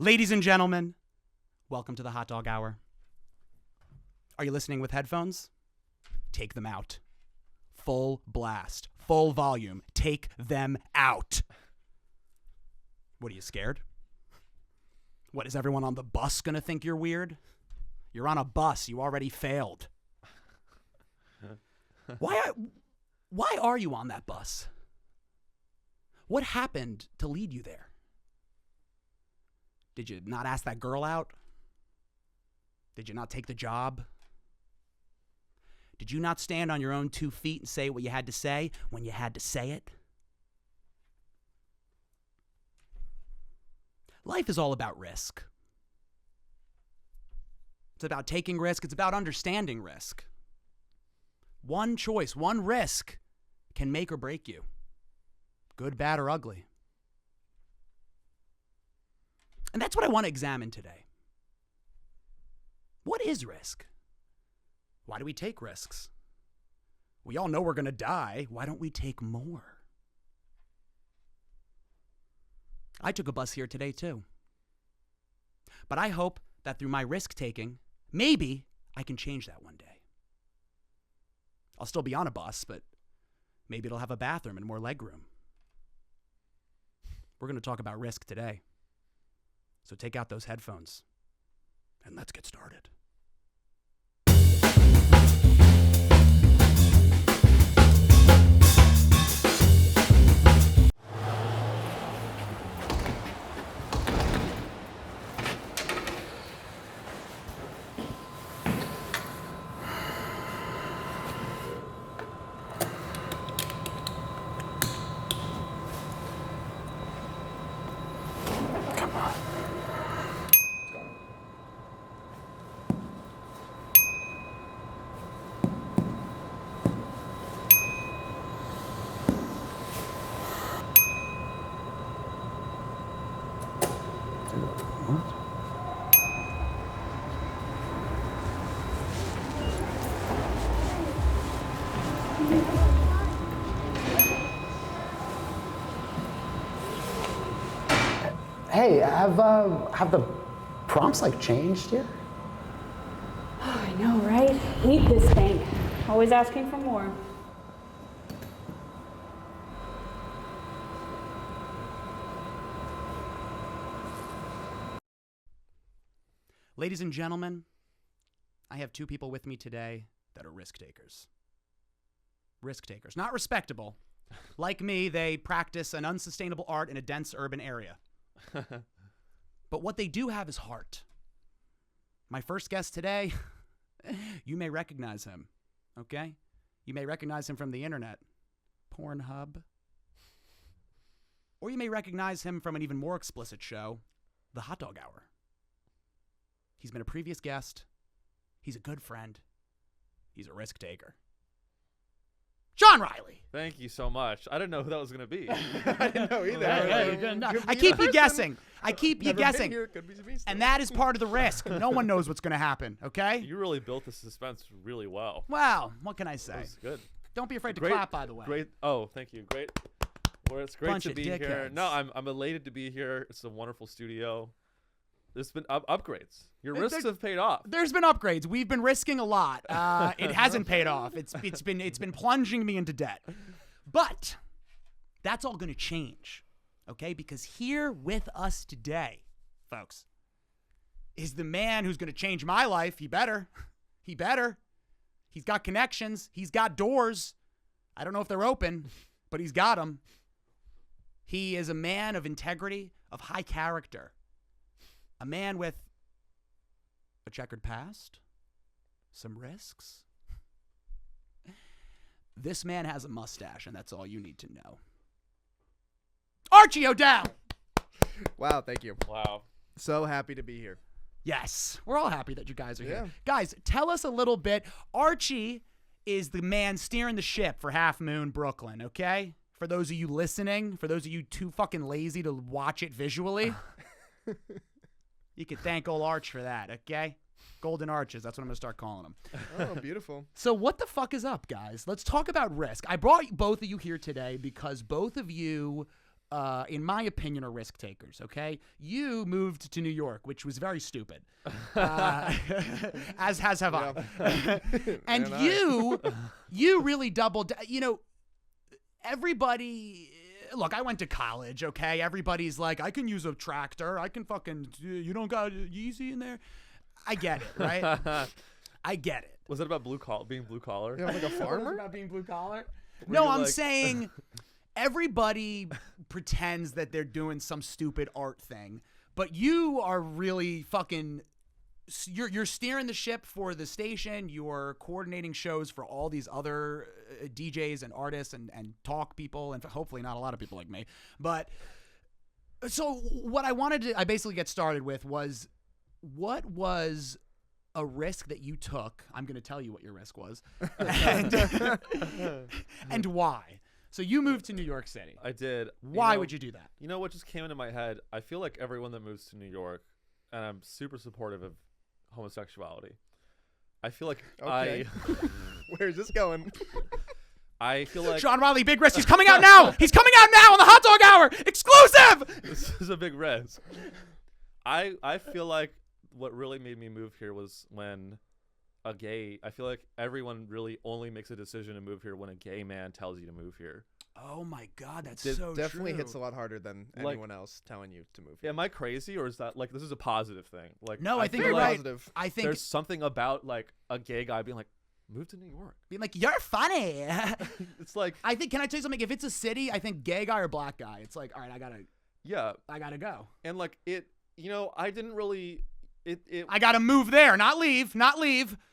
Ladies and gentlemen, welcome to the Hotdog Hour. Are you listening with headphones? Take them out. Full blast, full volume. Take them out. What, are you scared? What, is everyone on the bus going to think you're weird? You're on a bus. You already failed. Why are you on that bus? What happened to lead you there? Did you not ask that girl out? Did you not take the job? Did you not stand on your own 2 feet and say what you had to say when you had to say it? Life is all about risk. It's about taking risk. It's about understanding risk. One choice, one risk can make or break you. Good, bad, or ugly. And that's what I want to examine today. What is risk? Why do we take risks? We all know we're going to die. Why don't we take more? I took a bus here today too. But I hope that through my risk taking, maybe I can change that one day. I'll still be on a bus, but maybe it'll have a bathroom and more legroom. We're going to talk about risk today. So take out those headphones and let's get started. Hey, have the prompts changed here? Oh, I know, right? Hate this thing. Always asking for more. Ladies and gentlemen, I have 2 people with me today that are risk takers. Risk takers. Not respectable. Like me, they practice an unsustainable art in a dense urban area. But what they do have is heart. My first guest today, you may recognize him, okay? You may recognize him from the internet, Pornhub. Or you may recognize him from an even more explicit show, the Hotdog Hour. He's been a previous guest. He's a good friend. He's a risk taker. Sean Reilly. Thank you so much. I didn't know who that was going to be. I didn't know either. I keep you guessing. Here, could be me still. And that is part of the risk. No one knows what's going to happen, okay? You really built the suspense really well. Well, what can I say? That was good. Don't be afraid to clap, by the way. Great. Oh, thank you. Great. Well, it's great Bunch to of be here. dickheads. No, I'm elated to be here. It's a wonderful studio. There's been upgrades. Your risks have paid off. There's been upgrades. We've been risking a lot. It hasn't paid off. It's been plunging me into debt. But that's all going to change, okay? Because here with us today, folks, is the man who's going to change my life. He better. He better. He's got connections. He's got doors. I don't know if they're open, but he's got them. He is a man of integrity, of high character. A man with a checkered past, some risks. This man has a mustache, and that's all you need to know. Archie O'Dell! Wow, thank you. Wow. So happy to be here. Yes, we're all happy that you guys are here. Yeah. Guys, tell us a little bit. Archie is the man steering the ship for Half Moon Brooklyn, okay? For those of you listening, for those of you too fucking lazy to watch it visually, you can thank old Arch for that, okay? Golden Arches, that's what I'm going to start calling them. Oh, beautiful. So what the fuck is up, guys? Let's talk about risk. I brought both of you here today because both of you in my opinion, are risk takers, okay? You moved to New York, which was very stupid, as have I. And you really doubled, everybody, look, I went to college, okay? Everybody's like, I can use a tractor. I can you don't got Yeezy in there? I get it, right? I get it. Was it about being blue collar? Yeah, like a farmer? About being blue collar? No, I'm saying everybody pretends that they're doing some stupid art thing, but you are really fucking. You're steering the ship for the station. You're coordinating shows for all these other DJs and artists and talk people, and hopefully not a lot of people like me. But so what I basically get started with was, what was a risk that you took? I'm going to tell you what your risk was, and why. So you moved to New York City. I did. Why would you do that? You know what just came into my head? I feel like everyone that moves to New York, and I'm super supportive of homosexuality. I feel like Okay. Where's this going? I feel like Sean Reilly, big risk. He's coming out now. He's coming out now on the Hotdog Hour. Exclusive. this is a big risk. I feel like what really made me move here was when I feel like everyone really only makes a decision to move here when a gay man tells you to move here. Oh my God, that's It so definitely true. hits a lot harder than anyone else telling you to move Yeah, here. am I crazy, or is that like this is a positive thing? Like, No, I think feel you're like right. positive. I think There's something about like a gay guy being like, move to New York. being like, you're funny. It's like, I think. Can I tell you something? If it's a city, I think gay guy or black guy. It's like, all right, I gotta go. and like it. I didn't really. I gotta move there, not leave.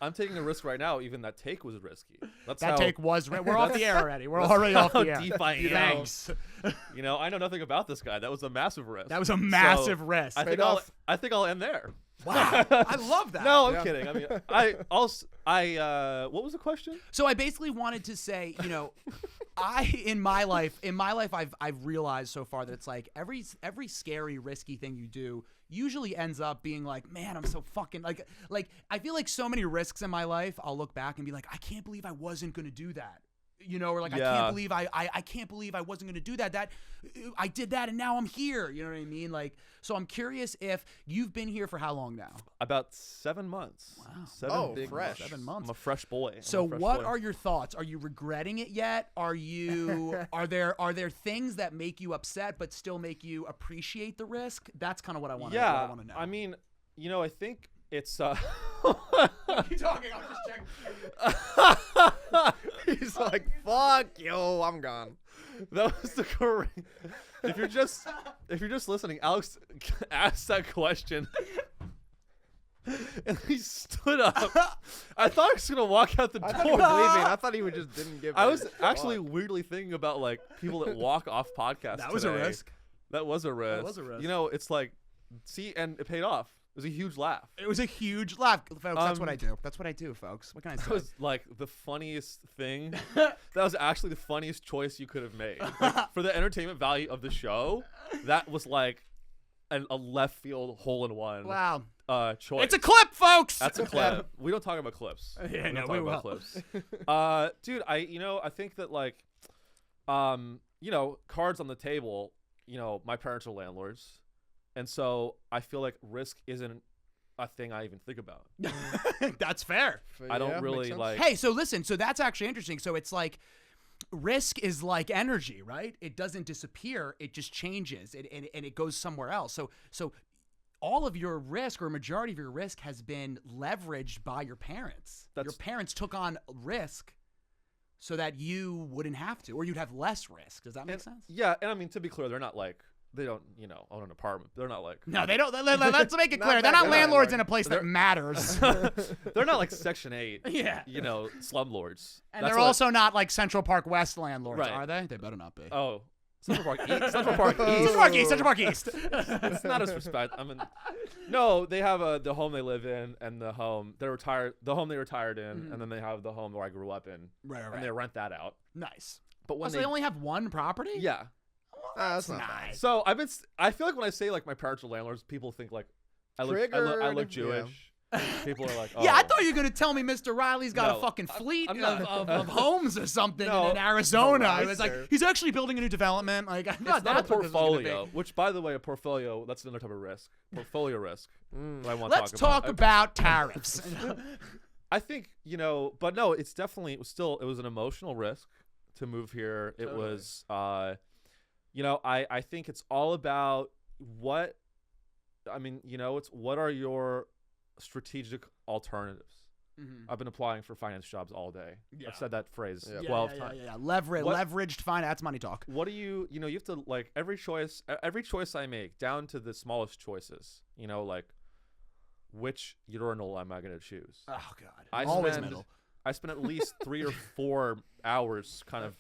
I'm taking a risk right now. Even that take was risky. That's That how, take was. We're off the air already. We're already off how the air. deep I am. Thanks. I know nothing about this guy. That was a massive risk. That was a massive So, risk. I think I'll end there. Wow, I love that. No, I'm Yeah. kidding. I mean, what was the question? So I basically wanted to say, in my life, I've realized so far that it's like every scary, risky thing you do usually ends up being like, man, I'm so fucking like I feel like so many risks in my life. I'll look back and be like, I can't believe I wasn't gonna do that. Or like, Yeah. I can't believe I wasn't gonna do that. That I did that and now I'm here. You know what I mean? Like, so I'm curious if you've been here for how long now? About 7 months. Wow. 7 big fresh. 7 months. I'm a fresh boy. So what are your thoughts? Are you regretting it yet? Are there things that make you upset but still make you appreciate the risk? That's kind of what I want to know. I mean, I think it's What are you talking? I'm just checking. He's like, fuck, yo, I'm gone. that was the correct. If you're just listening, Alex asked that question. And he stood up. I thought he was gonna walk out the I thought he was door. leaving. I thought he would just didn't give I a was actually fuck. weirdly thinking about like people that walk off podcasts. That was a today. risk. That was a risk. was a risk. It's like, and it paid off. It was a huge laugh. It was a huge laugh, folks. That's what I do. That's what I do, folks. What can I say? That was like the funniest thing. That was actually the funniest choice you could have made. Like, for the entertainment value of the show, that was like a left field hole in one. Wow. Choice. It's a clip, folks. That's a clip. We don't talk about clips. Yeah, we no, don't we talk about will. clips. Dude, I think that like, cards on the table. My parents are landlords, and so I feel like risk isn't a thing I even think about. That's fair. I don't Yeah, really makes sense. like. Hey, so listen. So that's actually interesting. So it's like risk is like energy, right? It doesn't disappear. It just changes, and it goes somewhere else. So all of your risk, or a majority of your risk, has been leveraged by your parents. Your parents took on risk so that you wouldn't have to, or you'd have less risk. Does that make sense? Yeah, and I mean, to be clear, they're not like, they don't, own an apartment. They're not like, No, they don't. Let's make it Not clear. They're that not good. landlords in a place that matters. they're not like Section 8, Yeah. slumlords. And That's they're what- also not like Central Park West landlords, Right. are they? They better not be. Oh, Central Park East. Central Park East. Central Park East. Central Park East. It's not as respect. I mean, no, they have the home they live in and the home they retired in, and then they have the home where I grew up in, Right. and they rent that out. Nice. But when So they only have one property? yeah. That's not bad. Nice. So I feel like when I say like my parents are landlords, people think like I look Triggered, Jewish. People are like, oh. Yeah, I thought you were gonna tell me Mr. Riley's got a No, fucking fleet I'm not- of homes or something No, in Arizona. I right, was like, sir. he's actually building a new development. Like, I It's thought not a that's what this was gonna be. portfolio, which, by the way, a portfolio, that's another type of risk. Portfolio risk. I want Let's to talk about tariffs. I think, but no, it's definitely, it was an emotional risk to move here. It was, I think it's all about what are your strategic alternatives? I've been applying for finance jobs all day. Yeah. I've said that phrase Yeah, 12 yeah, times. yeah. Leveraged finance. That's money talk. What do you have to, like, every choice I make, down to the smallest choices, like, which urinal am I going to choose? Oh God, always middle. I spend at least 3 or 4 hours kind of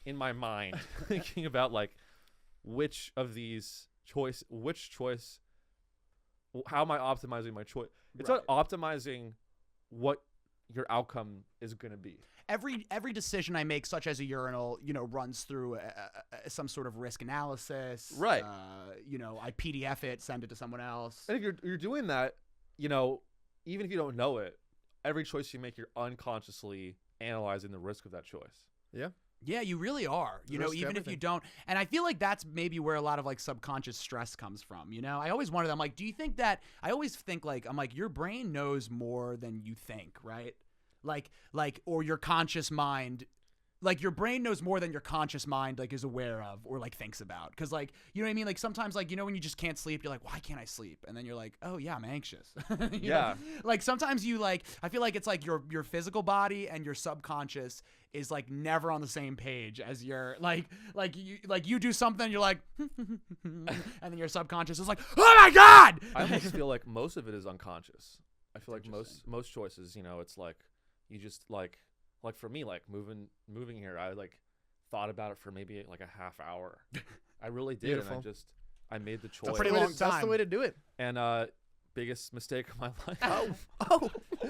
in my mind thinking about, like, which choice, how am I optimizing my choice? It's not optimizing what your outcome is going to be. Every decision I make, such as a urinal, runs through some sort of risk analysis. Right. I PDF it, send it to someone else. And if you're doing that, even if you don't know it, every choice you make, you're unconsciously analyzing the risk of that choice. Yeah. Yeah, you really are. Even if you everything. don't. And I feel like that's maybe where a lot of, like, subconscious stress comes from. I always wonder, I'm like, do you think that, I always think, like, I'm like, your brain knows more than you think, right? Like, or your conscious mind, like, your brain knows more than your conscious mind, like, is aware of or, like, thinks about. Cause, like, you know what I mean? Like, sometimes, like, when you just can't sleep, you're like, why can't I sleep? And then you're like, oh yeah, I'm anxious. Yeah. Like, sometimes you, like, I feel like it's like your physical body and your subconscious is, like, never on the same page as your, like you do something, you're like, and then your subconscious is like, oh my God. I almost feel like most of it is unconscious. I feel like most choices, it's like, you just, like for me, like, moving here, I, like, thought about it for maybe, like, a half hour. I really did. Beautiful. And I made the choice. That's pretty long That's the time. way to do it. And biggest mistake of my life.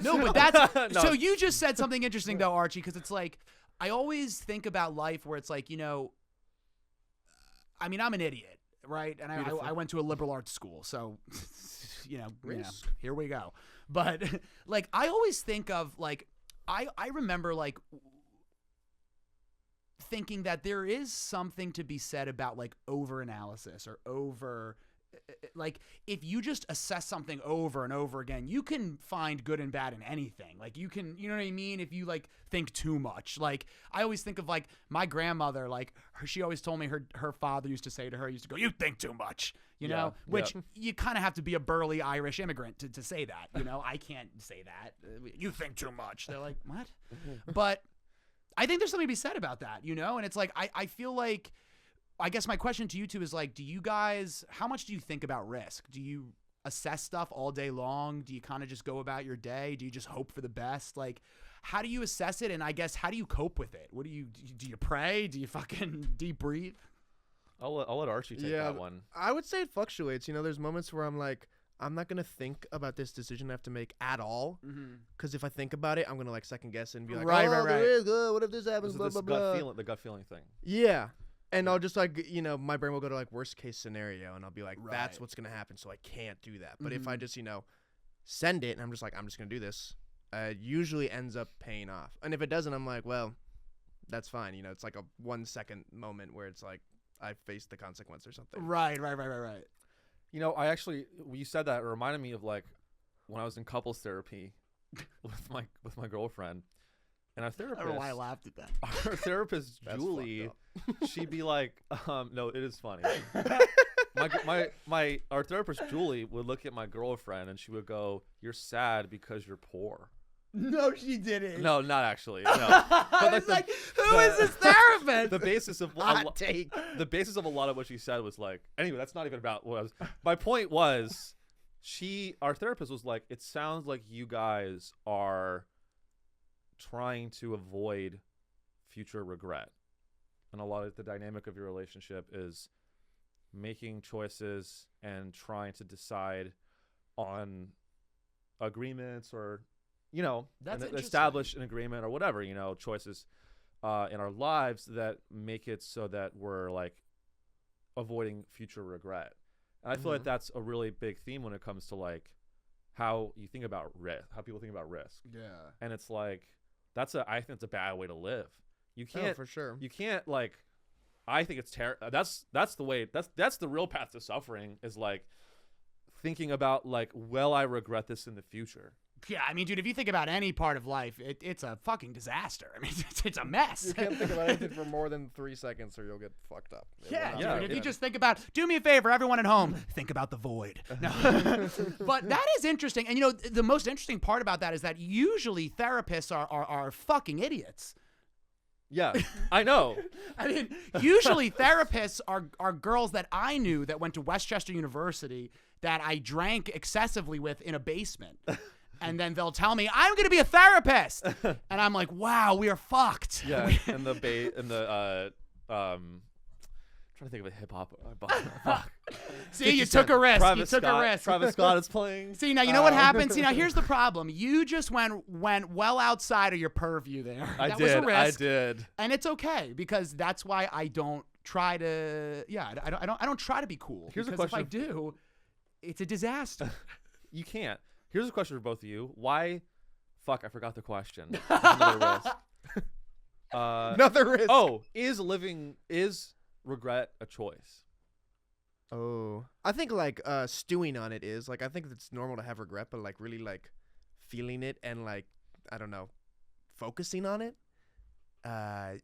No, but that's No. so you just said something interesting though, Archie, because it's like I always think about life where it's like, I mean, I'm an idiot, right? And I went to a liberal arts school, so here we go. But like I always think of like I remember like thinking that there is something to be said about like over analysis or over like if you just assess something over and over again, you can find good and bad in anything. Like you can, you know what I mean? If you like think too much, like I always think of like my grandmother, like she always told me her father used to say to her, used to go, you think too much, which you kind of have to be a burly Irish immigrant to say that, I can't say that. You think too much. They're like, what? But I think there's something to be said about that, and it's like, I feel like, I guess my question to you two is like, do you guys, how much do you think about risk? Do you assess stuff all day long? Do you kind of just go about your day? Do you just hope for the best? Like, how do you assess it? And I guess, how do you cope with it? Do you pray? Do you fucking deep breathe? I'll let Archie take that one. I would say it fluctuates. There's moments where I'm like, I'm not going to think about this decision I have to make at all. Because if I think about it, I'm going to like second guess and be like, Right. what if this happens, This blah, is blah, blah. the gut feeling thing. Yeah. And I'll just like, my brain will go to like worst case scenario and I'll be like, Right. that's what's going to happen. So I can't do that. But if I just, send it and I'm just like, I'm just going to do this, it usually ends up paying off. And if it doesn't, I'm like, well, that's fine. It's like a 1 second moment where it's like, I faced the consequence or something. Right. I actually, when you said that, it reminded me of like when I was in couples therapy with my girlfriend. And our therapist, I don't know why I laughed at that. Our therapist, Julie, she'd be like, no, it is funny. Our therapist, Julie, would look at my girlfriend and she would go, you're sad because you're poor. No, she didn't. No, not actually. No. I was like, who is this therapist? The basis of the basis of a lot of what she said was like, anyway, that's not even about what I was. My point was, our therapist was like, it sounds like you guys are trying to avoid future regret. And a lot of the dynamic of your relationship is making choices and trying to decide on agreements or establish an agreement or whatever, choices in our lives that make it so that we're like avoiding future regret. And I feel like that's a really big theme when it comes to like how you think about risk, how people think about risk. Yeah. And it's like, I think it's a bad way to live. You can't, Oh, for sure. You can't like, I think it's terrible. That's the way, that's the real path to suffering, is like thinking about like, will I regret this in the future? Yeah, I mean, dude, if you think about any part of life, it's a fucking disaster. I mean, it's a mess. You can't think about anything for more than 3 seconds or you'll get fucked up. Yeah, dude, if you just think about, do me a favor, everyone at home, think about the void. No. But that is interesting. And, you know, the most interesting part about that is that usually therapists are fucking idiots. Yeah, I know. I mean, usually therapists are girls that I knew that went to Westchester University that I drank excessively with in a basement. And then they'll tell me, I'm going to be a therapist. And I'm like, wow, we are fucked. Yeah, and trying to think of a hip hop. See, you took a risk. Travis you took Scott, a risk. Travis Scott is playing. See, now you know what happened? See, now here's the problem. You just went well outside of your purview there. That was a risk. I did. And it's okay, because that's why I don't try to. Yeah, I don't try to be cool. Here's a because question. if I do, it's a disaster. You can't. Here's a question for both of you. Why? Fuck, I forgot the question. Another risk. Another risk. Oh, is regret a choice? Oh, I think like stewing on it is like, I think it's normal to have regret, but like really like feeling it and like, I don't know, focusing on it, that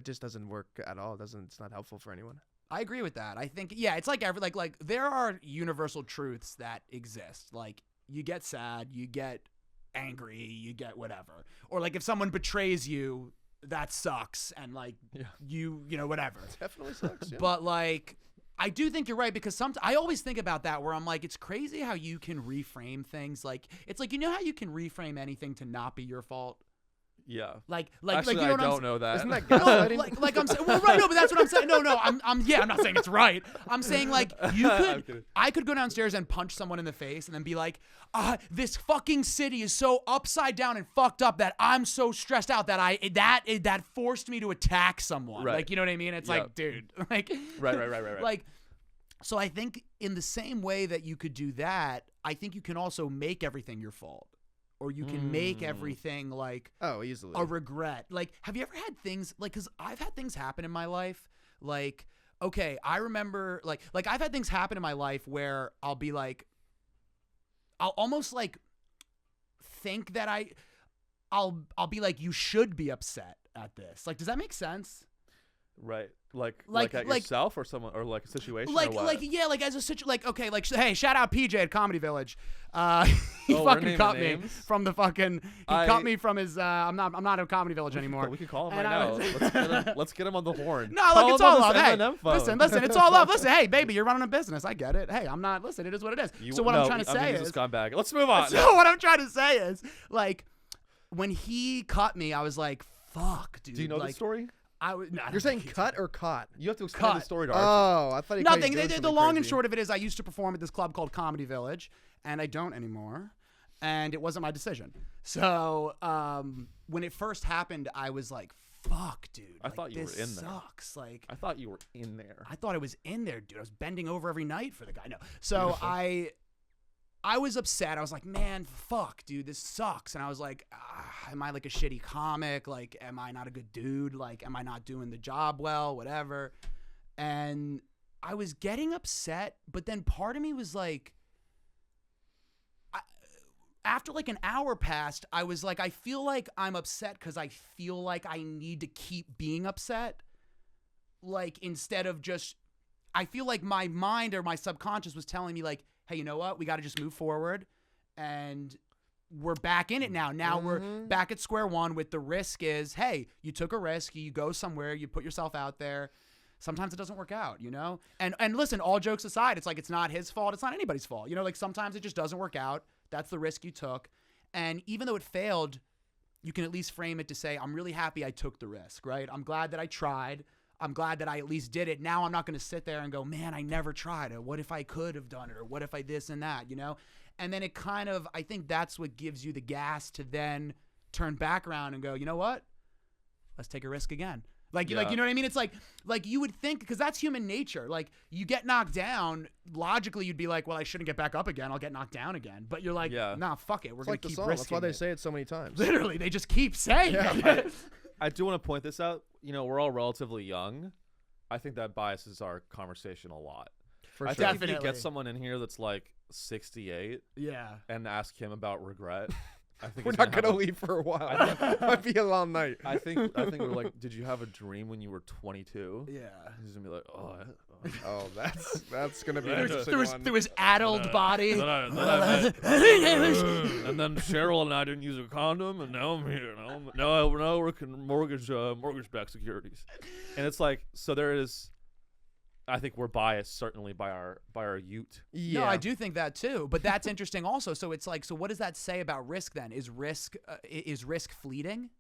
just doesn't work at all. It's not helpful for anyone. I agree with that. I think, yeah, it's like like there are universal truths that exist. Like, you get sad, you get angry, you get whatever. Or like if someone betrays you, that sucks, and like you know, whatever. It definitely sucks. Yeah. But like, I do think you're right, because I always think about that, where I'm like, it's crazy how you can reframe things. Like, it's like, you know how you can reframe anything to not be your fault? Yeah. Actually, you know I don't know that. Isn't that No, gaslighting? like I'm saying, well, right, no, but that's what I'm saying. No, I'm not saying it's right. I'm saying like I could go downstairs and punch someone in the face and then be like, this fucking city is so upside down and fucked up that I'm so stressed out that that forced me to attack someone. Right. Like, you know what I mean? It's like, dude, like, Right. Like, so I think in the same way that you could do that, I think you can also make everything your fault. Or you can make everything like easily a regret. Like, have you ever had things like, because I've had things happen in my life. Like, okay, I remember like I've had things happen in my life where I'll be like, I'll almost like think that I'll be like, you should be upset at this. Like, does that make sense? Right. Like at yourself or someone, or like a situation, or what? Like as a situation, like, okay, like, hey, shout out PJ at Comedy Village. He we're fucking naming cut me names? from the fucking. Cut me from his. I'm not at Comedy Village anymore. We could call him And right I now. Let's get him on the horn. No, Call look, it's him on all this love. Hey, M&M phone. listen, it's all love. Listen, hey, baby, you're running a business. I get it. Hey, I'm not. Listen, it is what it is. So what I'm trying to say is, scumbag. Let's move on. So what I'm trying to say is, like, when he cut me, I was like, fuck, dude. Do you know like, the story? You're saying cut or caught? You have to explain the Cut. story to Archie. Oh, I thought he Nothing. doing The something long and crazy. short of it is, I used to perform at this club called Comedy Village, and I don't anymore. And it wasn't my decision. So when it first happened, I was like, fuck, dude. I like, thought you were in there. Sucks. Like, I thought you were in there. I thought I was in there, dude. I was bending over every night for the guy. No. So I was upset. I was like, man, fuck, dude, this sucks. And I was like, am I like a shitty comic? Like, am I not a good dude? Like, am I not doing the job well? Whatever. And I was getting upset, but then part of me was like, after like an hour passed, I was like, I feel like I'm upset because I feel like I need to keep being upset. Like, instead of just, I feel like my mind or my subconscious was telling me like, hey, you know what? We got to just move forward, and we're back in it now. Now we're back at square one with the risk is, hey, you took a risk. You go somewhere. You put yourself out there. Sometimes it doesn't work out, you know? And listen, all jokes aside, it's like, it's not his fault. It's not anybody's fault. You know, like, sometimes it just doesn't work out. That's the risk you took. And even though it failed, you can at least frame it to say, I'm really happy I took the risk, right? I'm glad that I tried. I'm glad that I at least did it. Now I'm not going to sit there and go, man, I never tried it. What if I could have done it? Or what if I this and that, you know? And then it kind of, I think that's what gives you the gas to then turn back around and go, you know what? Let's take a risk again. Like you know what I mean? It's like you would think, because that's human nature. Like you get knocked down, logically you'd be like, well, I shouldn't get back up again. I'll get knocked down again. But you're like, nah, fuck it. We're gonna like the keep song. risking That's why they it. say it so many times. Literally, they just keep saying it. I do want to point this out. You know, we're all relatively young. I think that biases our conversation a lot. For I sure. think if you Definitely. get someone in here that's like 68 Yeah. and ask him about regret, I think We're he's not have gonna a- leave for a while. Might be a long night. I think we're like, did you have a dream when you were 22? Yeah. He's gonna be like, Oh, that's gonna be an interesting one. Through his addled body. and then Cheryl and I didn't use a condom, and now I'm here. Now we're working mortgage-backed securities, and it's like, so there is. I think we're biased certainly by our youth. Yeah. No, I do think that too. But that's interesting also. So it's like, so what does that say about risk then? Is risk fleeting?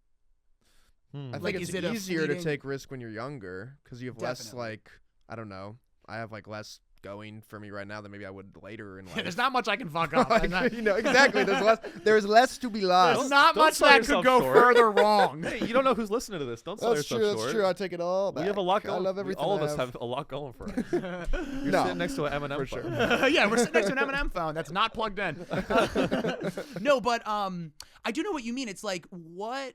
I think Like, it's is it a easier to fleeting- take risk when you're younger because you have less Definitely. like, I don't know. I have like less going for me right now than maybe I would later in life. There's not much I can fuck up. Like, exactly. There's less to be lost. There's not don't much sell that could yourself go short. further wrong. Hey, you don't know who's listening to this. Don't sell That's yourself true. short. That's true. I take it all back. We have a lot going. I love everything. All of I us have a lot going for us. You're No. sitting next to an M&M For phone. sure. Yeah, we're sitting next to an M&M phone that's not plugged in. No, but I do know what you mean. It's like, what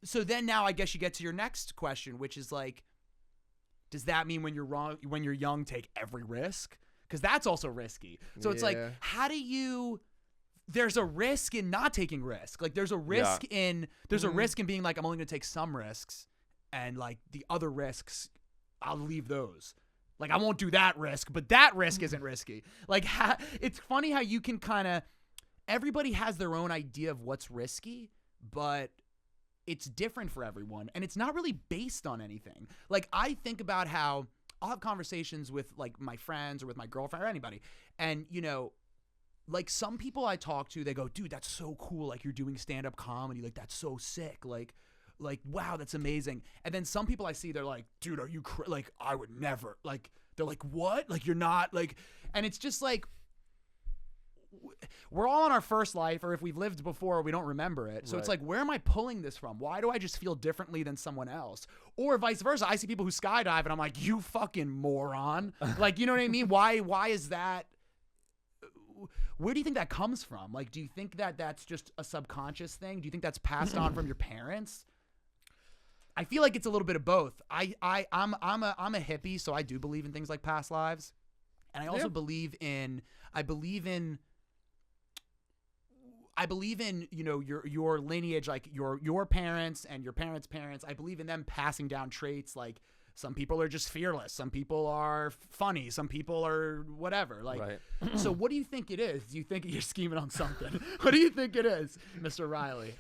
so then now I guess you get to your next question, which is like, does that mean when you're young, take every risk? Because that's also risky. So it's like, Yeah. how do you? There's a risk in not taking risk. Like there's a risk in a risk in being like, I'm only gonna take some risks, and like the other risks, I'll leave those. Like I won't do that risk, but that risk isn't risky. Like it's funny how you can kind of. Everybody has their own idea of what's risky, but it's different for everyone, and it's not really based on anything. Like I think about how I'll have conversations with like my friends or with my girlfriend or anybody, and you know, like some people I talk to, they go, dude, that's so cool, like you're doing stand-up comedy, like that's so sick, like wow, that's amazing. And then some people I see, they're like, dude, are you like I would never, like they're like, what, like you're not, like, and it's just like, we're all in our first life, or if we've lived before, we don't remember it. So it's like, where am I pulling this from? Why do I just feel differently than someone else? Or vice versa. I see people who skydive and I'm like, you fucking moron. Like, you know what I mean? Why is that? Where do you think that comes from? Like, do you think that that's just a subconscious thing? Do you think that's passed on from your parents? I feel like it's a little bit of both. I'm a hippie, so I do believe in things like past lives. And I also believe in, you know, your lineage, like your parents and your parents' parents. I believe in them passing down traits. Like some people are just fearless, some people are funny, some people are whatever. Like, so what do you think it is? Do you think you're scheming on something? What do you think it is, Mr. Reilly?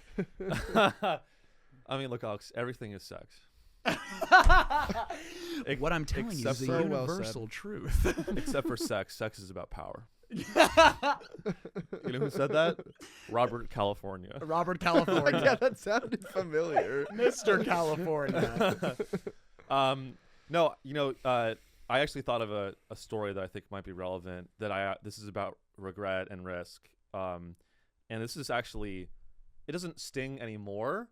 I mean, look, Alex, everything is sex. What I'm telling you is a so well universal truth. Except for sex. Sex is about power. You know who said that? Robert California. Robert California. Yeah, that sounded familiar. Mr. California. No, you know, I actually thought of a story that I think might be relevant. This is about regret and risk. And this is actually, it doesn't sting anymore,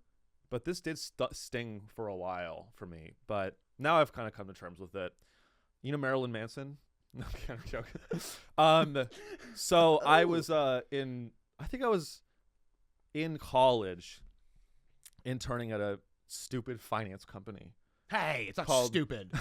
but this did sting for a while for me. But now I've kind of come to terms with it. You know Marilyn Manson? No, I'm kind of joking. So I was I think I was in college interning at a stupid finance company. Hey, it's not Called- stupid.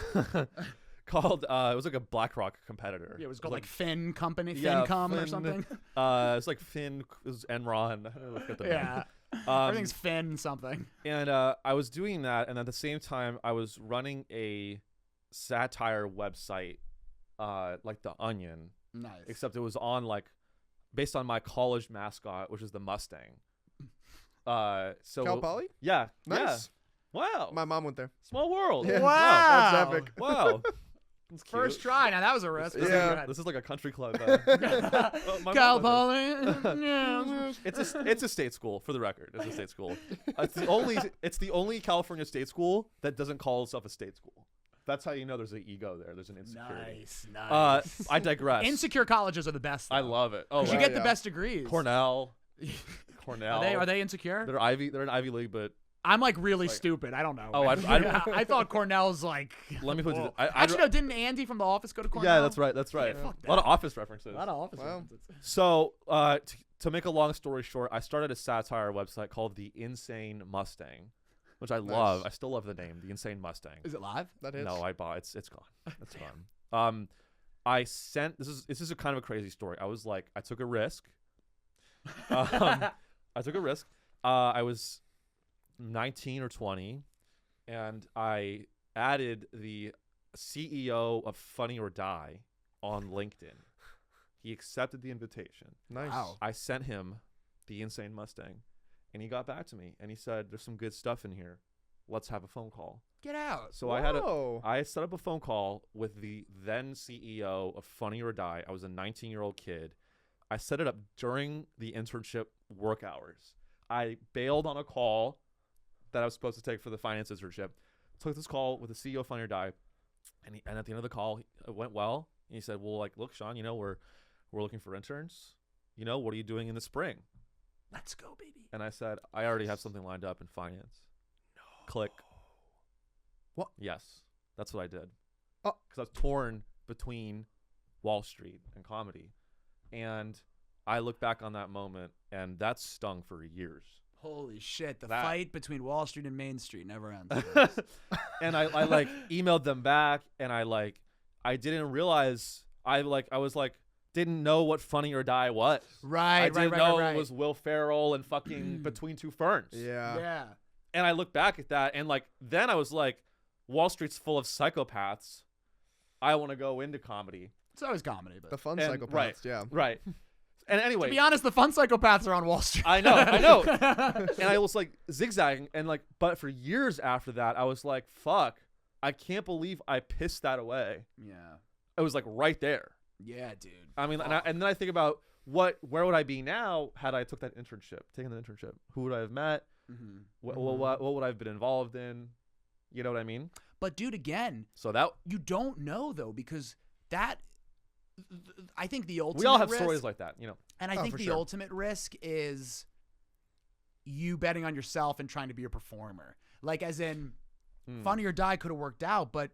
Called it was like a BlackRock competitor. Yeah, it was called like Fin Company, Yeah, Fincom or Fin- something. It's like Finn, it was Enron. Look at the Yeah. name. Everything's Fin something. And I was doing that, and at the same time, I was running a satire website, like The Onion, Nice. except it was on like based on my college mascot, which is the Mustang. So Cal Poly? Yeah. Nice. Yeah. Wow. My mom went there. Small world. Yeah. Wow. That's epic. Wow. That's cute. First try. Now that was a risk. Yeah. This is like a country club. My Cal mom went there. Poly. Yeah. It's a state school, for the record. It's a state school. It's the only California state school that doesn't call itself a state school. That's how you know there's an ego there. There's an insecurity. Nice. I digress. Insecure colleges are the best. I though. love it. Oh, 'Cause you wow. get the best degrees. Cornell. Are they insecure? They're an Ivy League, but I'm like really stupid. I don't know. Oh, I thought Cornell's like. Let me put whoa. you. Actually, no. Didn't Andy from The Office go to Cornell? Yeah, that's right. That's right. Yeah, fuck A lot of that. Office references. A lot of Office. Wow. references. So, to make a long story short, I started a satire website called The Insane Mustang, which I love. I still love the name, The Insane Mustang. Is it live? That is. No, I bought it's gone. It's gone. I sent this is a kind of a crazy story. I was like, I took a risk. I was 19 or 20, and I added the CEO of Funny or Die on LinkedIn. He accepted the invitation. Nice. Wow. I sent him The Insane Mustang, and he got back to me, and he said, "There's some good stuff in here. Let's have a phone call." Get out. So Whoa. I set up a phone call with the then CEO of Funny or Die. I was a 19-year-old kid. I set it up during the internship work hours. I bailed on a call that I was supposed to take for the finance internship. Took this call with the CEO of Funny or Die, and at the end of the call, it went well. And he said, "Well, like, look, Sean, we're looking for interns. What are you doing in the spring?" Let's go, baby. And I said, "I already have something lined up in finance." No. Click. What? Yes, that's what I did. Oh. Because I was torn between Wall Street and comedy. And I look back on that moment, and that stung for years. Holy shit! The That- fight between Wall Street and Main Street never ends. And I like emailed them back, and I didn't realize, didn't know what Funny or Die was. I didn't know it was Will Ferrell and fucking Between Two Ferns. Yeah. Yeah. And I look back at that, and then I was like, Wall Street's full of psychopaths. I want to go into comedy. It's always comedy, but The fun And- psychopaths. right. Yeah. Right. And anyway, to be honest, the fun psychopaths are on Wall Street. I know. And I was like zigzagging, and but for years after that, I was like, fuck, I can't believe I pissed that away. Yeah. It was like right there. Yeah, dude. I mean, and then I think about where would I be now had I taken the internship? Who would I have met? Mm-hmm. What would I have been involved in? You know what I mean? But dude, again, So that you don't know though, because that I think the ultimate we all have risk, stories like that, and I Oh, think for the sure. ultimate risk is you betting on yourself and trying to be a performer. Like, as in, Funny or Die could have worked out, but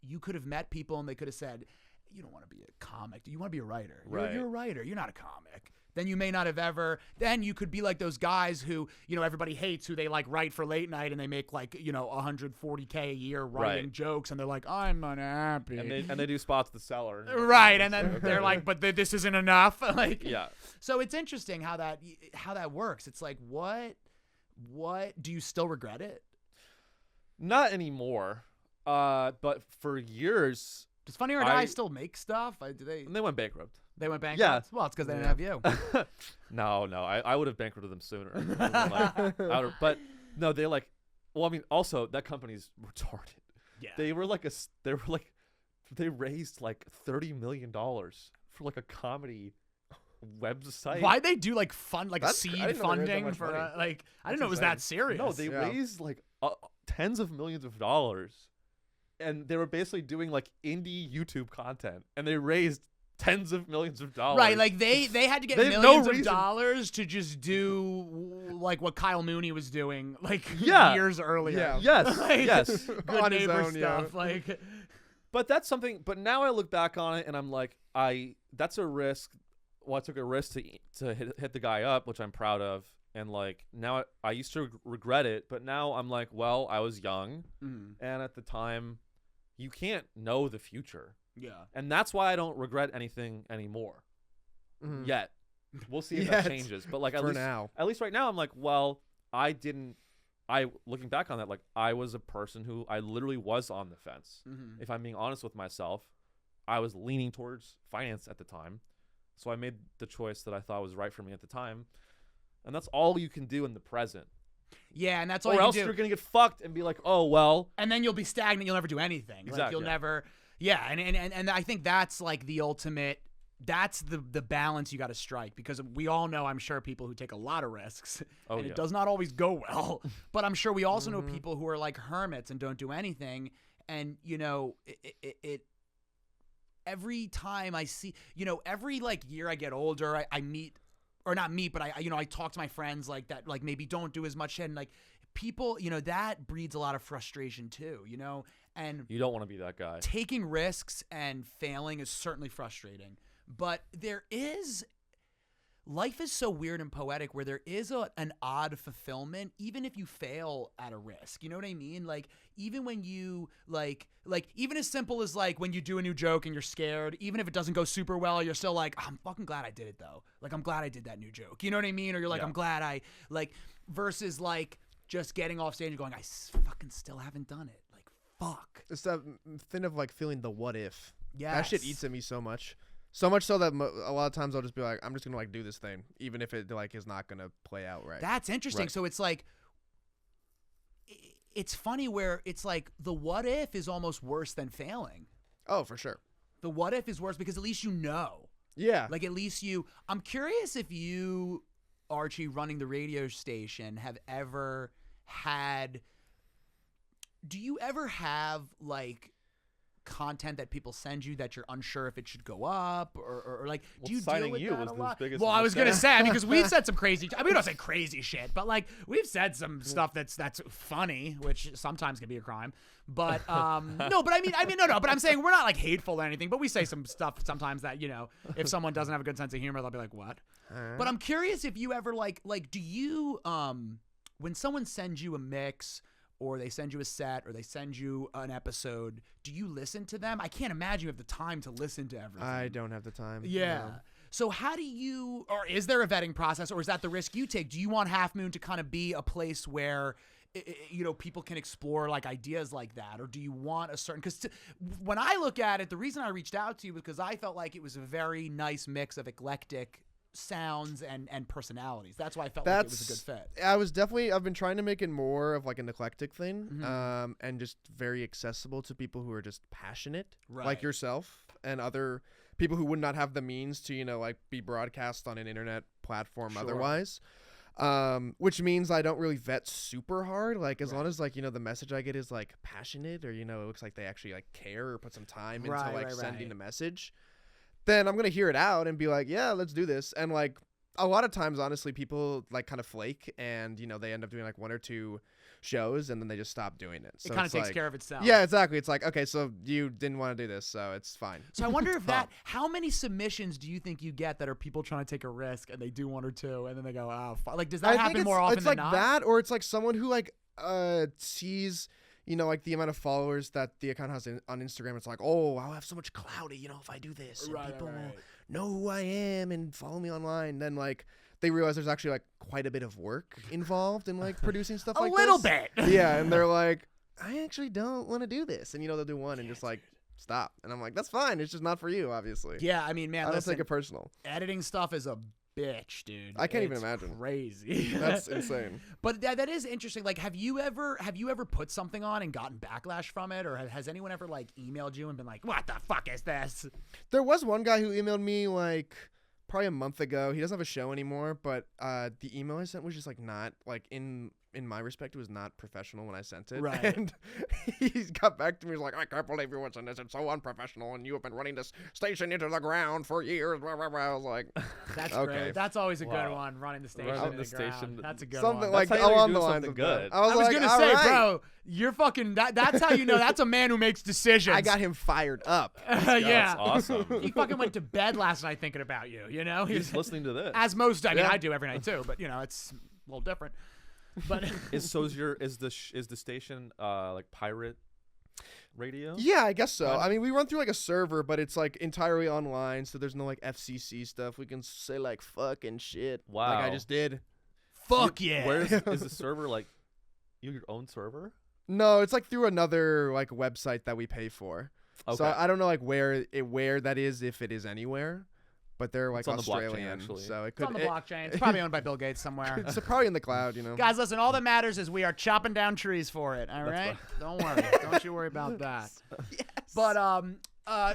you could have met people and they could have said, "You don't want to be a comic. You want to be a writer. Right. You're a writer. You're not a comic." Then you may not have ever. Then you could be like those guys who everybody hates, who they write for late night and they make $140K a year writing Right. jokes, and they're like, "I'm unhappy." and they do spots at the cellar. Right, and then they're like, "But this isn't enough." Yeah. So it's interesting how that works. It's like, what do you still regret it? Not anymore. But for years, Does Funny or Die still make stuff? Do they? they went bankrupt. They went bankrupt. Yeah. Well, it's because they didn't have you. No, I would have bankrupted them sooner. But no, also that company's retarded. Yeah. They raised $30 million for a comedy website. Why'd they do fun That's- seed I didn't know they raised that funding much for money. I didn't know it was that serious. No, they Yeah. raised tens of millions of dollars, and they were basically doing indie YouTube content, and they raised tens of millions of dollars. Right, they had to get They had no millions of reason- dollars to just do what Kyle Mooney was doing Yeah. years earlier. Yeah. Yes, Like, yes. Good On his neighbor own, yeah. stuff. But that's something. But now I look back on it, and I'm like, that's a risk. Well, I took a risk to hit the guy up, which I'm proud of, and now I used to regret it, but now I'm like, well, I was young, and at the time, you can't know the future. Yeah. And that's why I don't regret anything anymore. Mhm. Yet. We'll see if Yet. that changes. But For now. at least right now, I'm like, well, looking back on that, I was a person who I literally was on the fence. Mm-hmm. If I'm being honest with myself, I was leaning towards finance at the time. So I made the choice that I thought was right for me at the time. And that's all you can do in the present. Yeah, and that's all Or you else can do. you're going to get fucked and be like, oh, well. And then you'll be stagnant. You'll never do anything. Exactly, You'll yeah. never. Yeah, and I think that's the ultimate. That's the balance you got to strike, because we all know, I'm sure, people who take a lot of risks, Oh, and yeah. it does not always go well. But I'm sure we also know people who are like hermits and don't do anything. And it every time I see, every year I get older, I meet, or not meet, but I talk to my friends that maybe don't do as much shit, and people, that breeds a lot of frustration too, and You don't want to be that guy. taking risks and failing is certainly frustrating. But life is so weird and poetic where there is an odd fulfillment, even if you fail at a risk. You know what I mean? Like, even when you, even as simple as, like, when you do a new joke and you're scared, even if it doesn't go super well, you're still like, I'm fucking glad I did it, though. Like, I'm glad I did that new joke. You know what I mean? Or you're like, Yeah. I'm glad versus, like, just getting off stage and going, I fucking still haven't done it. Like, fuck. It's that thing of like feeling the what if. Yes. That shit eats at me so much. So much so that a lot of times I'll just be like, I'm just gonna like do this thing, even if it like is not gonna play out right. That's interesting. Right. So it's like, it's funny where it's like the what if is almost worse than failing. Oh, for sure. The what if is worse because at least you know. Yeah. Like, at least I'm curious if you, Archie, running the radio station, have ever had, do you ever have, like, content that people send you that you're unsure if it should go up or like, do you deal signing with you that was a the lot? biggest Well, I was going to mistake. say, because we've said some crazy, we don't say crazy shit, but like we've said some stuff that's funny, which sometimes can be a crime. But no, but I mean, no, but I'm saying we're not like hateful or anything, but we say some stuff sometimes that, if someone doesn't have a good sense of humor, they'll be like, what? But I'm curious if you ever like do you, when someone sends you a mix or they send you a set or they send you an episode, do you listen to them? I can't imagine you have the time to listen to everything. I don't have the time. Yeah. No. So how do you, or is there a vetting process, or is that the risk you take? Do you want Half Moon to kind of be a place where, people can explore like ideas like that? Or do you want a certain, because when I look at it, the reason I reached out to you was because I felt like it was a very nice mix of eclectic sounds and personalities. That's why I felt like it was a good fit. I've been trying to make it more of like an eclectic thing, and just very accessible to people who are just passionate, Right. like yourself and other people who would not have the means to, like be broadcast on an internet platform Sure. otherwise. Which means I don't really vet super hard. Like, as long as like, the message I get is like passionate, or, it looks like they actually like care or put some time into like sending the message, then I'm going to hear it out and be like, yeah, let's do this. And like a lot of times, honestly, people like kind of flake and, they end up doing like one or two shows and then they just stop doing it. So It kind of it's takes like, care of itself. Yeah, exactly. It's like, okay, so you didn't want to do this, so it's fine. So I wonder if how many submissions do you think you get that are people trying to take a risk and they do one or two and then they go, oh, fuck. Like, does that happen more often it's than like not? that, or it's like someone who like sees, like the amount of followers that the account has on Instagram. It's like, oh, I'll have so much clout, if I do this, and people will know who I am and follow me online. Then like they realize there's actually like quite a bit of work involved in like producing stuff like A little this. bit. Yeah, and they're like, I actually don't want to do this, and they'll do one and just like stop, and I'm like, that's fine. It's just not for you, obviously. Yeah, I mean, man, I don't listen, take it personal. editing stuff is a bitch, dude. I can't even It's imagine. Crazy. That's insane. But that is interesting. Like, have you ever put something on and gotten backlash from it, or has anyone ever like emailed you and been like, "What the fuck is this?" There was one guy who emailed me like probably a month ago. He doesn't have a show anymore, but the email I sent was just like not like in my respect, it was not professional when I sent it. Right. And he got back to me. He's like, I can't believe you went on this. It's so unprofessional, and you have been running this station into the ground for years. Blah, blah, blah. I was like, That's okay. great. That's always a good Wow. one. Running the station. Running into the the ground. station. That's a good something one. like That's how you along do the lines something of good. that. I was, I was like, gonna all say, right. bro, you're fucking. That's how you know that's a man who makes decisions. I got him fired up. yeah. That's awesome. He fucking went to bed last night thinking about you. He's listening to this. As most, I mean, Yeah. I do every night too, but it's a little different. But Is the station like pirate radio? Yeah, I guess so. Fun. I mean, we run through like a server, but it's like entirely online, so there's no like FCC stuff. We can say like fuck and shit. Wow. Like I just did. fuck yeah. Where is the server like? Your own server? No, it's like through another like website that we pay for. Okay. So I don't know like where that is, if it is anywhere, but they're like It's on the blockchain, Australian, actually. so it It's could. on the blockchain. It's probably owned by Bill Gates somewhere. It's probably in the cloud, Guys, listen, all that matters is we are chopping down trees for it, all right? Don't worry. Don't you worry about that. Yes. But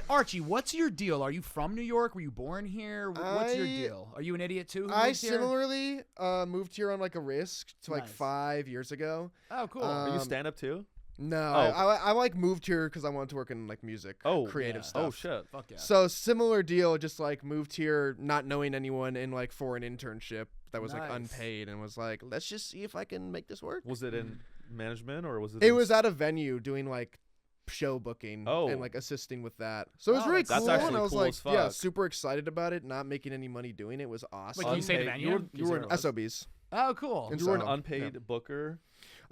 Archie, what's your deal? Are you from New York? Were you born here? What's your I- deal? Are you an idiot too? Who I lives here? similarly moved here on like a risk to like Nice. 5 years ago. Oh, cool. Are you Um, stand up too? No, Oh. I like moved here because I wanted to work in like music, creative yeah. stuff. Oh shit. Fuck yeah. So similar deal, just like moved here not knowing anyone and like for an internship. that was like Nice. unpaid, and was like, let's just see if I can make this work. Was it in management or was it? It was at a venue doing like show booking Oh. and like assisting with that. So it was Oh, really that's cool, actually and I was cool like, as yeah, fuck. super excited about it. Not making any money doing it was awesome. Wait, can you say the Unpaid. venue? You were an SOBs. Oh, cool. And You were an so, unpaid booker.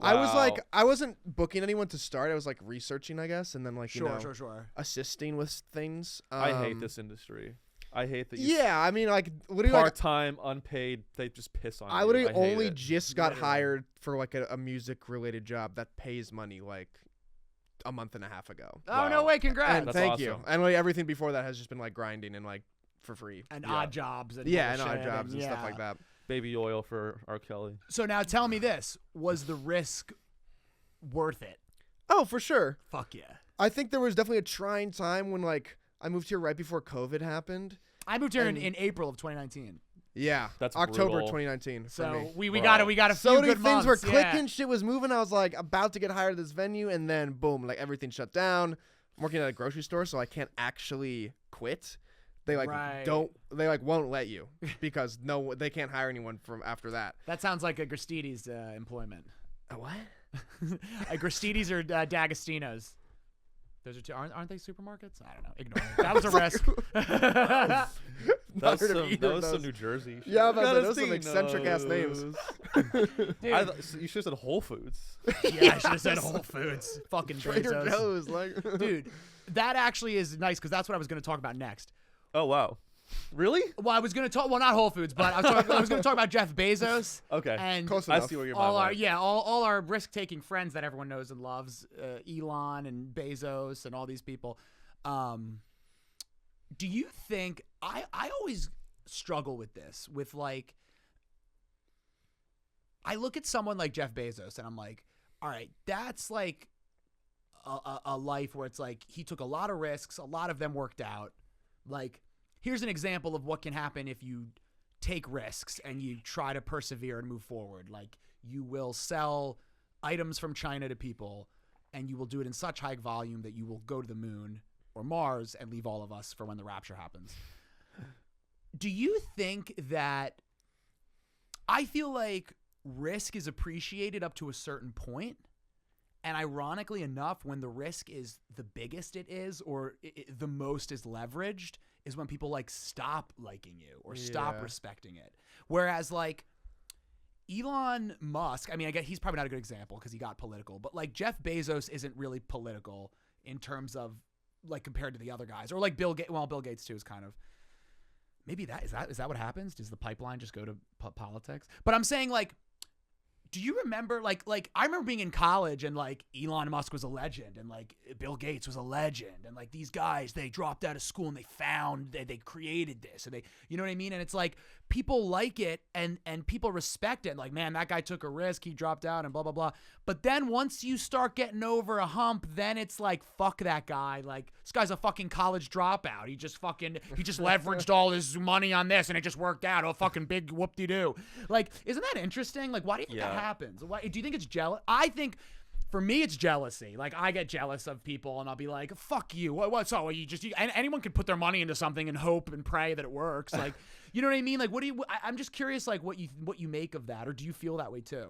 I was like, Wow. I wasn't booking anyone to start. I was like researching, I guess, and then like Sure. assisting with things. I hate this industry. I hate that you Yeah, I mean, like literally, like, part-time, unpaid, they just piss on I you. literally hate only it. just got Literally. hired for like a music-related job that pays money like a month and a half ago. Oh, no Wow. way. Congrats. And That's thank you. awesome. And like everything before that has just been like grinding and like for free. And Yeah. odd jobs. And Yeah, and bullshit odd jobs and stuff yeah. like that. Baby oil for R. Kelly. So now tell me this. Was the risk worth it? Oh, for sure. Fuck yeah. I think there was definitely a trying time when like I moved here right before COVID happened. I moved here And- in April of 2019. Yeah, That's October brutal. 2019 for So me. we Bro. got a few So many good things months. were clicking, shit was moving. I was like about to get hired at this venue, and then boom, like everything shut down. I'm working at a grocery store, so I can't actually quit. They like Right. they like won't let you because they can't hire anyone from after that. That sounds like a Gristides employment. A what? A Gristides or D'Agostino's. Those are two. Aren't they supermarkets? I don't know. Ignore it. That was a risk. That was heard of some, either that of was some those. New Jersey shit. Yeah, but Gotta those are some see eccentric ass names. Dude, You should have said Whole Foods. yeah, I should have said Whole Foods. Fucking Trader Bezos. Joe's, like Dude, that actually is nice because that's what I was going to talk about next. Oh wow, really? Well, I was going to talk. Well, not Whole Foods, but I was going to talk about Jeff Bezos. Okay. And Close I enough. see where your all mind our went. all our risk-taking friends that everyone knows and loves, Elon and Bezos and all these people. Do you think I always struggle with this with like I look at someone like Jeff Bezos and I'm like, all right, that's like a life where it's like he took a lot of risks, a lot of them worked out. Like, here's an example of what can happen if you take risks and you try to persevere and move forward. Like, you will sell items from China to people and you will do it in such high volume that you will go to the moon or Mars and leave all of us for when the rapture happens. Do you think that I feel like risk is appreciated up to a certain point? And ironically enough, when the risk is the biggest it is, or the most is leveraged, is when people like stop liking you or stop Yeah. respecting it. Whereas like Elon Musk, I mean, I guess he's probably not a good example because he got political, but like Jeff Bezos isn't really political in terms of like compared to the other guys, or like Bill Gates. Well, Bill Gates too is kind of maybe is that what happens? Does the pipeline just go to politics? But I'm saying like, do you remember like I remember being in college and like Elon Musk was a legend and like Bill Gates was a legend and like these guys, they dropped out of school and they created this and they, you know what I mean? And it's like people like it and people respect it. Like, man, that guy took a risk, he dropped out and blah blah blah. But then once you start getting over a hump, then it's like fuck that guy. Like, this guy's a fucking college dropout. He just leveraged all his money on this and it just worked out. Oh, fucking big whoop-de-doo. Like, isn't that interesting? Like, why do you think that happens? Why do you think it's jealous? I think for me it's jealousy. Like, I get jealous of people and I'll be like, fuck you. What's all anyone can put their money into something and hope and pray that it works. Like, you know what I mean? Like, I'm just curious, like what you make of that, or do you feel that way too?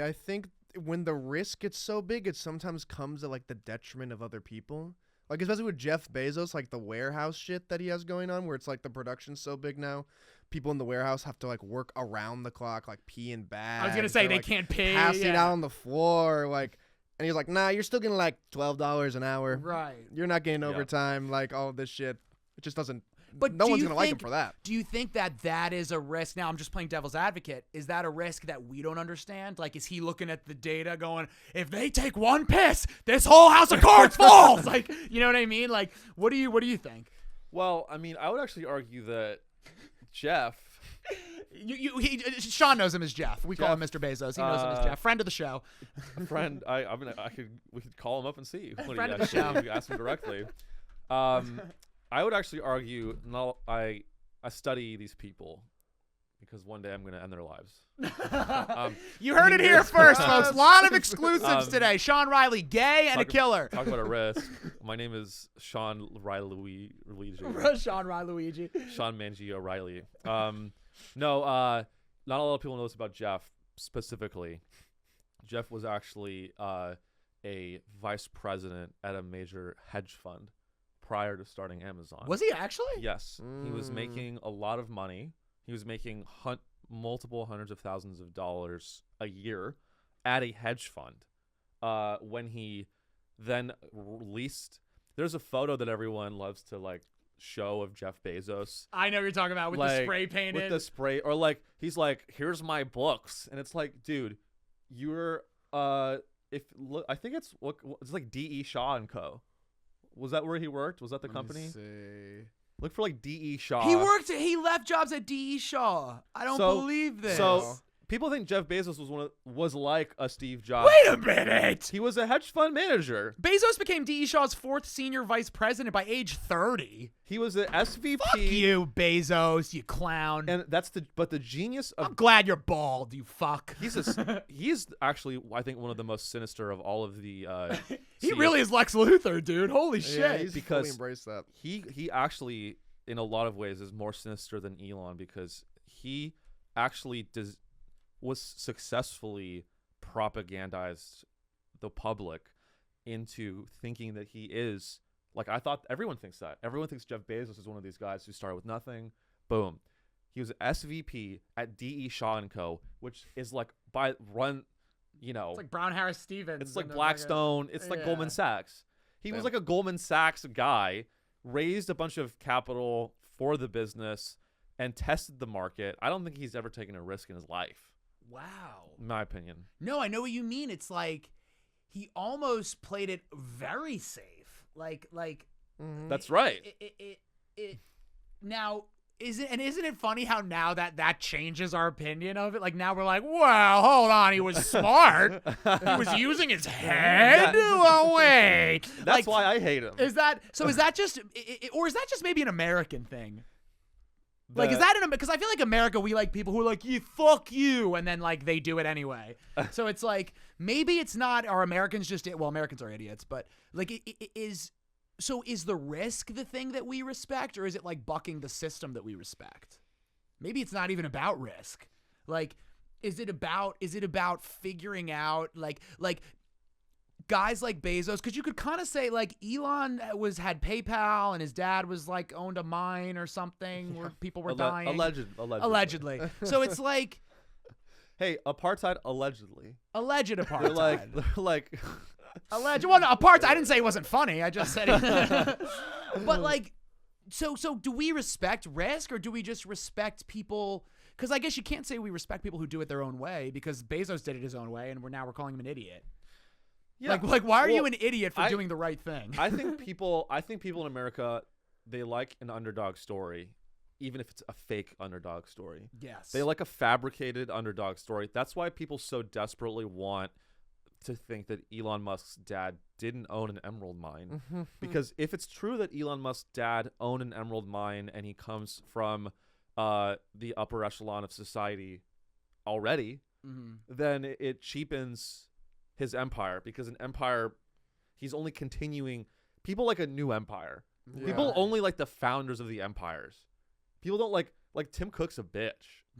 I think when the risk gets so big, it sometimes comes at like the detriment of other people. Like, especially with Jeff Bezos, like the warehouse shit that he has going on, where it's like the production's so big now, people in the warehouse have to like work around the clock, like pee in bags. I was gonna say or, they like, can't pay. pass it yeah. out on the floor, like. And he's like, nah, you're still getting like $12 an hour. Right. You're not getting Yeah. overtime, like all of this shit. It just doesn't. But no do one's you gonna like him think- for that. Do you think that is a risk? Now I'm just playing devil's advocate. Is that a risk that we don't understand? Like, is he looking at the data going, if they take one piss, this whole house of cards falls? Like, you know what I mean? Like, what do you think? Well, I mean, I would actually argue that Jeff. Sean knows him as Jeff. We call him Mr. Bezos. He knows him as Jeff. Friend of the show. Friend, we could call him up and see. Friend of the show. You ask him directly. I would actually argue, no, I study these people because one day I'm going to end their lives. You heard it here first, folks. A lot of exclusives today. Sean Reilly, gay and a killer. Talk about a risk. My name is Sean Reilly. Sean Reilly. Sean Mangio Riley. No, not a lot of people know this about Jeff specifically. Jeff was actually a vice president at a major hedge fund prior to starting Amazon. Was he actually? Yes. He was making a lot of money. He was making multiple hundreds of thousands of dollars a year at a hedge fund. When he then released, there's a photo that everyone loves to like show of Jeff Bezos. I know what you're talking about with the spray painted. With the spray, or like he's like, here's my books, and it's like, dude, you're I think it's like D.E. Shaw and Co. Was that where he worked? Was that the company? Look for like D.E. Shaw. He left jobs at D.E. Shaw. I don't believe this. So people think Jeff Bezos was like a Steve Jobs. Wait a minute. He was a hedge fund manager. Bezos became D.E. Shaw's 4th senior vice president by age 30. He was an SVP. Fuck you, Bezos, you clown. And but the genius of I'm glad you're bald, you fuck. He's actually, I think, one of the most sinister of all of the He really is Lex Luthor, dude. Holy shit. He's because fully embraced that. He actually, in a lot of ways, is more sinister than Elon, because he actually was successfully propagandized the public into thinking that he is, like, I thought everyone thinks that. Everyone thinks Jeff Bezos is one of these guys who started with nothing. Boom. He was SVP at D.E. Shaw & Co., which is like It's like Brown Harris Stevens. It's like Blackstone. It's like Goldman Sachs. He was like a Goldman Sachs guy, raised a bunch of capital for the business, and tested the market. I don't think he's ever taken a risk in his life. Wow. In my opinion. No, I know what you mean. It's like he almost played it very safe. Like That's right. Now, isn't it funny how now that changes our opinion of it? Like now we're like, well, hold on, he was smart. He was using his head. Oh wait, That's why I hate him. Is that just, or is that just maybe an American thing? Like, is that because I feel like America, we like people who are like, yeah, fuck you, and then like they do it anyway. So it's like maybe it's not, are Americans just, well, Americans are idiots, but like it is. So is the risk the thing that we respect, or is it like bucking the system that we respect? Maybe it's not even about risk. Like, is it about figuring out like guys like Bezos? Because you could kind of say like Elon had PayPal and his dad was like owned a mine or something where people were dying. Allegedly. So it's like, hey, apartheid allegedly. Alleged apartheid. They're like. Alleged. Well, no, apartheid. I didn't say it wasn't funny. I just said it. But like, so do we respect risk, or do we just respect people? Because I guess you can't say we respect people who do it their own way, because Bezos did it his own way, and we're calling him an idiot. Yeah. Like why are you an idiot for doing the right thing? I think people in America, they like an underdog story, even if it's a fake underdog story. Yes. They like a fabricated underdog story. That's why people so desperately want to think that Elon Musk's dad didn't own an emerald mine. Because if it's true that Elon Musk's dad owned an emerald mine and he comes from the upper echelon of society already, then it cheapens his empire, because an empire, he's only continuing. People like a new empire. Yeah. People only like the founders of the empires. People don't like Tim Cook's a bitch.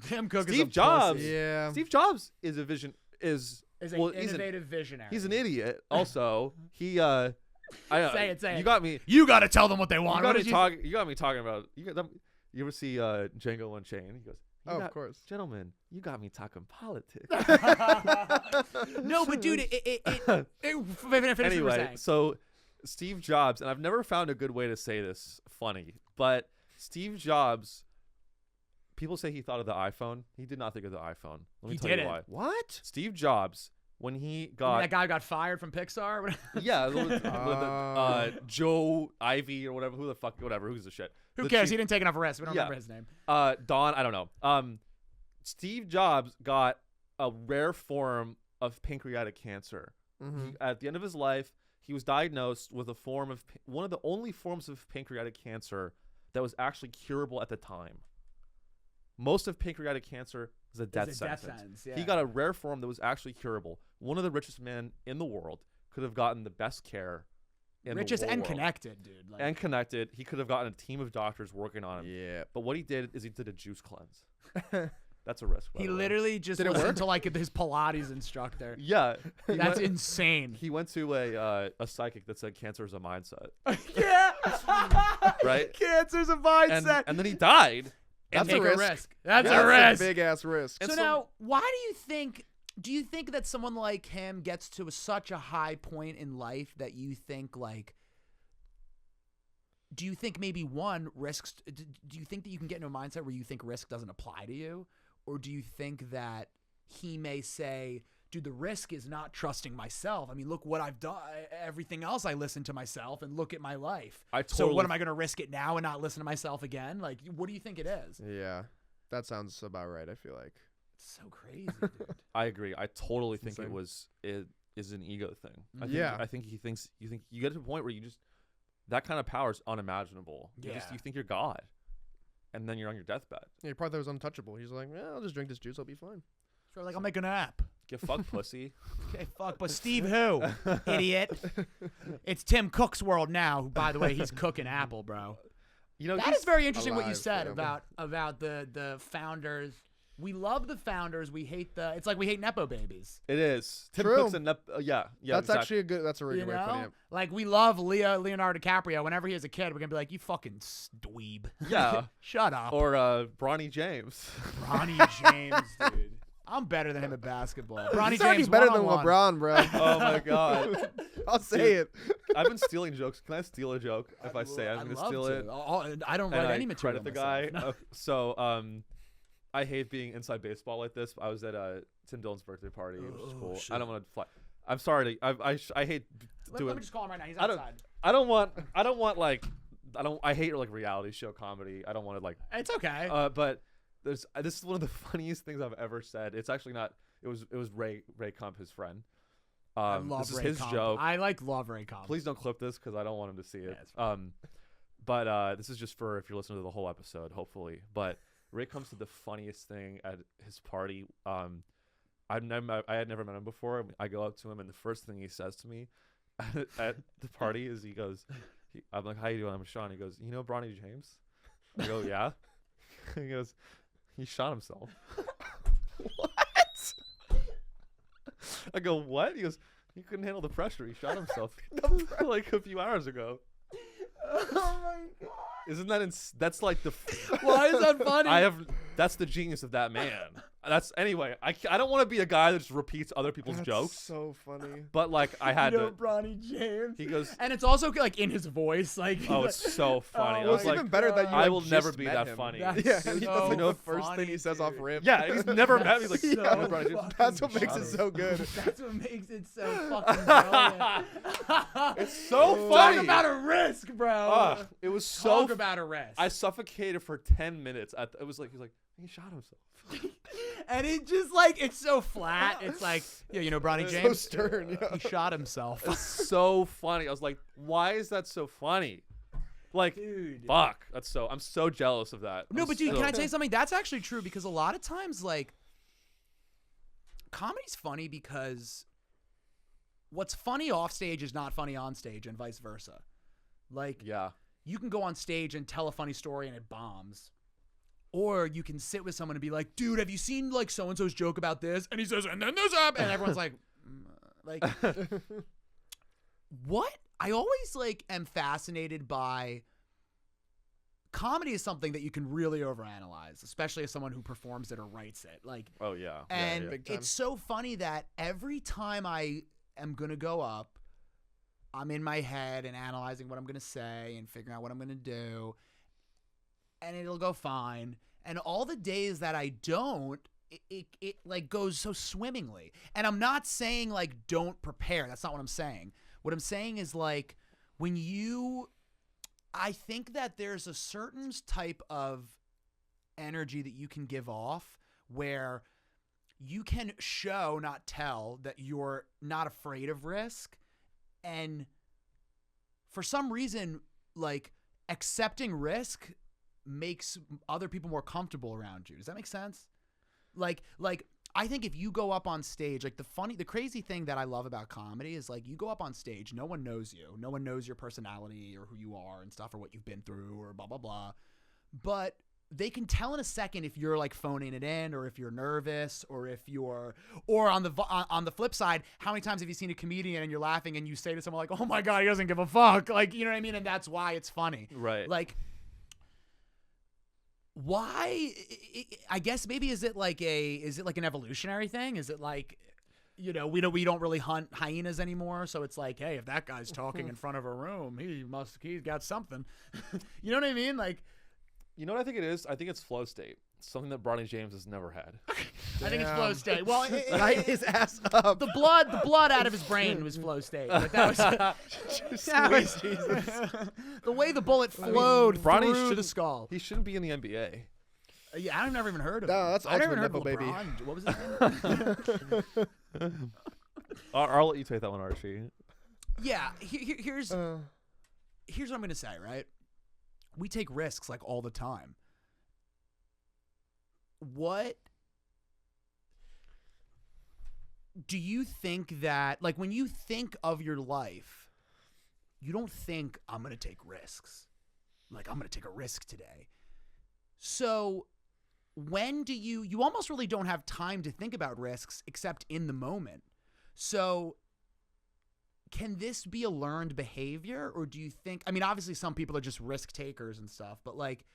Tim Cook Steve is a Jobs. pussy. Yeah. Steve Jobs is an innovative visionary. He's an idiot. Also, he say it. You got me. You got to tell them what they want. You got me talking about. You ever see Django Unchained? He goes, of course, gentlemen. You got me talking politics. No, but dude, anyway, so Steve Jobs, and I've never found a good way to say this funny, but Steve Jobs. People say he thought of the iPhone. He did not think of the iPhone. Let me tell you why. What? Steve Jobs, when he got that guy got fired from Pixar. Yeah, Joe Ivy or whatever. Who the fuck? Whatever. Who's the shit? Who cares? He didn't take enough rest. We don't remember his name. Don. I don't know. Steve Jobs got a rare form of pancreatic cancer. At the end of his life, he was diagnosed with one of the only forms of pancreatic cancer that was actually curable at the time. Most of pancreatic cancer is a death sentence. Yeah. He got a rare form that was actually curable. One of the richest men in the world could have gotten the best care in the richest whole and world. Connected, dude. And connected. He could have gotten a team of doctors working on him. Yeah. But what he did is he did a juice cleanse. That's a risk. By He the way. literally just Did it listened work? to like his Pilates instructor. Yeah. He That's went- insane. He went to a psychic that said cancer is a mindset, Yeah. right? Cancer's a And mindset. and then he died. That's Take a risk. That's That's a risk. big ass risk. So now, why do you think that someone like him gets to such a high point in life that you think like, do you think maybe one risks, do you think that you can get into a mindset where you think risk doesn't apply to you? Or do you think that he may say, dude, the risk is not trusting myself. I mean, look what I've done. Everything else I listen to myself and look at my life. So what am I going to risk it now and not listen to myself again? Like, what do you think it is? Yeah, that sounds about right. I feel like. It's so crazy, dude. I agree. I totally think insane. it is an ego thing. Yeah. I think he thinks you get to a point where you just that kind of power is unimaginable. You Yeah. think you're God, and then you're on your deathbed. Yeah, he probably thought it was untouchable. He's like, yeah, I'll just drink this juice. I'll be fine. So like, I'll make an app. Get fucked, pussy. Okay, fuck. But Steve who? Idiot. It's Tim Cook's world now. Who, by the way, he's cooking Apple, bro. You know That is very interesting what you alive said forever. about the founders. We love the founders. We hate it's like we hate Nepo babies. It is. Tim True. Cook's a yeah. That's exactly. actually that's a really You good way of putting know? it. Like we love Leonardo DiCaprio. Whenever he has a kid, we're going to be like, you fucking dweeb. Yeah. Shut up. Or Bronny James. Bronny James, dude. I'm better than him at basketball. Bronny He's already James better than one-on-one. LeBron, bro. Oh my god. I'll say it. I've been stealing jokes. Can I steal a joke if I say I'm I'd going to love steal to. it? I don't And write I any material. credit the guy. myself. No. So I hate being inside baseball like this. I was at Tim Dillon's birthday party. It was cool. shit. I don't want to fly. I'm sorry. I hate Let doing. me just call him right now. He's I don't- outside. I hate like reality show comedy. I don't want to like. It's okay. But this is one of the funniest things I've ever said. It's actually not. It was Ray Kump, his friend. I love this is Ray his Kump. joke. I love Ray Kump. Please don't clip this because I don't want him to see it. Yeah, it's fine. But this is just for if you're listening to the whole episode, hopefully. But Ray comes to the funniest thing at his party. I had never met him before. I go up to him, and the first thing he says to me at the party is he goes, I'm like, how you doing? I'm Sean. He goes, you know Bronny James? I go, yeah. He goes, he shot himself. What? I go, what? He goes, he couldn't handle the pressure. He shot himself like a few hours ago. Oh my god. Isn't that that's like the Why is that funny? That's the genius of that man. That's anyway. I don't want to be a guy that just repeats other people's That's jokes. so funny. But like I had to. Bronny James. He goes, And it's also like in his voice, like. oh, it's so funny. Oh I Well, was it's like, even better that you I like, will just never be met that him. funny. That's Yeah, and he so doesn't know the first funny, thing he says off dude. rip. Yeah, he's never met me. He's like, So "Yeah, Bronny James." That's what fucking makes it funny. so good. That's what makes it so fucking brilliant. It's so Talk funny. about a risk, bro. It was so. Talk about a risk. I suffocated for 10 minutes. It was like he's like he shot himself. And it just like it's so flat. It's like, yeah, you know, Bronny So James. stern. Yeah. He shot himself. It's so funny. I was like, why is that so funny? Like, Dude. fuck. I'm so jealous of that. No, I'm but dude, so- can I tell you something? That's actually true because a lot of times, like, comedy's funny because what's funny off stage is not funny on stage, and vice versa. Like, Yeah. you can go on stage and tell a funny story and it bombs. Or you can sit with someone and be like, dude, have you seen like so-and-so's joke about this? And he says, and then this happened. And everyone's like, like, what? I always like am fascinated by comedy is something that you can really overanalyze, especially as someone who performs it or writes it. Like, Oh yeah. and yeah. Big time. it's so funny that every time I am going to go up, I'm in my head and analyzing what I'm going to say and figuring out what I'm going to do. And it'll go fine. And all the days that I don't, it like goes so swimmingly. And I'm not saying like don't prepare. That's not what I'm saying. What I'm saying is like I think that there's a certain type of energy that you can give off where you can show, not tell, that you're not afraid of risk. And for some reason, like accepting risk makes other people more comfortable around you. Does that make sense? Like I think if you go up on stage, like the crazy thing that I love about comedy is like you go up on stage, no one knows you. No one knows your personality or who you are and stuff or what you've been through or blah, blah, blah. But they can tell in a second if you're like phoning it in, or if you're nervous, or if you're, or on the flip side, how many times have you seen a comedian and you're laughing and you say to someone like, "Oh my God, he doesn't give a fuck," like, you know what I mean? And that's why it's funny, Right? Like, why? I guess maybe is it like an evolutionary thing? Is it like, you know, we don't really hunt hyenas anymore, so it's like, hey, if that guy's talking in front of a room, he's got something. You know what I mean? Like. You know what I think it is? I think it's flow state. Something that Bronny James has never had. I think it's flow state. Well, Light his ass up. the blood out of his brain was flow state. But that was, the way the bullet flowed through the skull. He shouldn't be in the NBA. Yeah, I've never even heard of. No, that's I've never ultimate heard of nipple, LeBron. baby. What was his name? I'll let you take that one, Archie. Yeah, here's what I'm gonna say. Right, we take risks like all the time. What do you think that, like, when you think of your life, you don't think, I'm going to take risks. Like, I'm going to take a risk today. So when do you almost really don't have time to think about risks except in the moment. So can this be a learned behavior, or do you think, I mean, obviously some people are just risk takers and stuff, but like,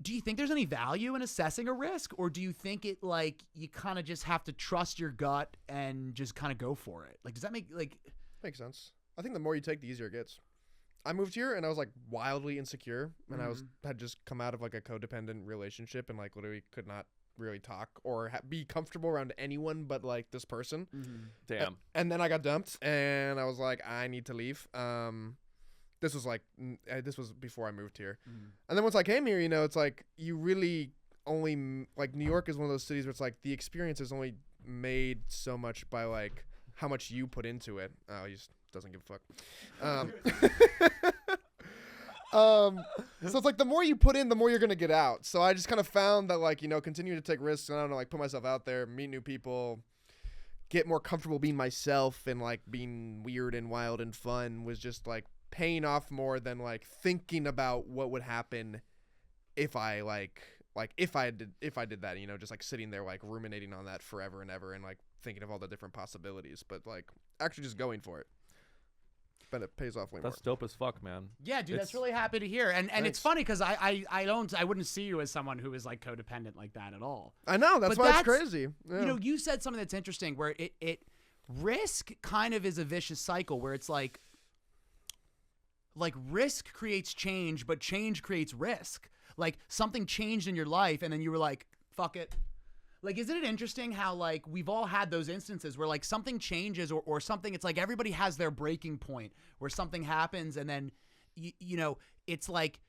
do you think there's any value in assessing a risk, or do you think it, like, you kind of just have to trust your gut and just kind of go for it? Like, does that make, like... Makes sense. I think the more you take, the easier it gets. I moved here and I was like wildly insecure, and I had just come out of like a codependent relationship and like literally could not really talk or be comfortable around anyone but like this person. Damn. And then I got dumped and I was like, I need to leave. This was before I moved here. And then once I came here, you know, it's like you really only, like, New York is one of those cities where it's like the experience is only made so much by like how much you put into it. Oh, he just doesn't give a fuck. So it's like the more you put in, the more you're gonna get out. So I just kind of found that, like, you know, continue to take risks and I don't know, like, put myself out there, meet new people, get more comfortable being myself and like being weird and wild and fun was just like paying off more than like thinking about what would happen if I if I did that, you know, just like sitting there like ruminating on that forever and ever and like thinking of all the different possibilities, but like actually just going for it. But it pays off way more. That's dope as fuck, man. Yeah, dude, that's really happy to hear. And it's funny because I wouldn't see you as someone who is like codependent like that at all. I know, that's why it's crazy. Yeah. You know, you said something that's interesting where it risk kind of is a vicious cycle where it's like risk creates change, but change creates risk. Like something changed in your life and then you were like, fuck it. Like, isn't it interesting how, like, we've all had those instances where, like, something changes or something, it's like everybody has their breaking point where something happens and then, you know, it's like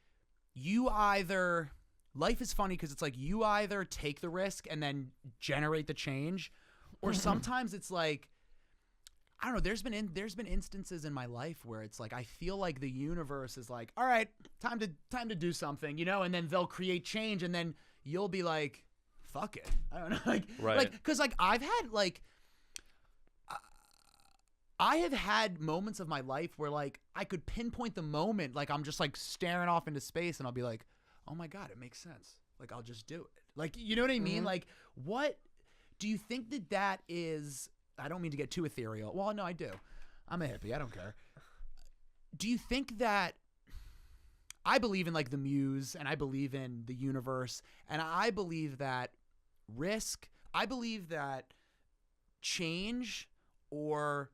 you either, life is funny because it's like you either take the risk and then generate the change, or sometimes it's like, I don't know, there's been instances in my life where it's like I feel like the universe is like, all right, time to do something, you know, and then they'll create change and then you'll be like, fuck it. I don't know. Like, right. Like, cause like I have had moments of my life where like I could pinpoint the moment. Like I'm just like staring off into space and I'll be like, oh my God, it makes sense. Like I'll just do it. Like, you know what I mean? Like, what do you think that is? I don't mean to get too ethereal. Well, no, I do. I'm a hippie. I don't care. Do you think that I believe in like the muse and I believe in the universe and I believe that risk, I believe that change or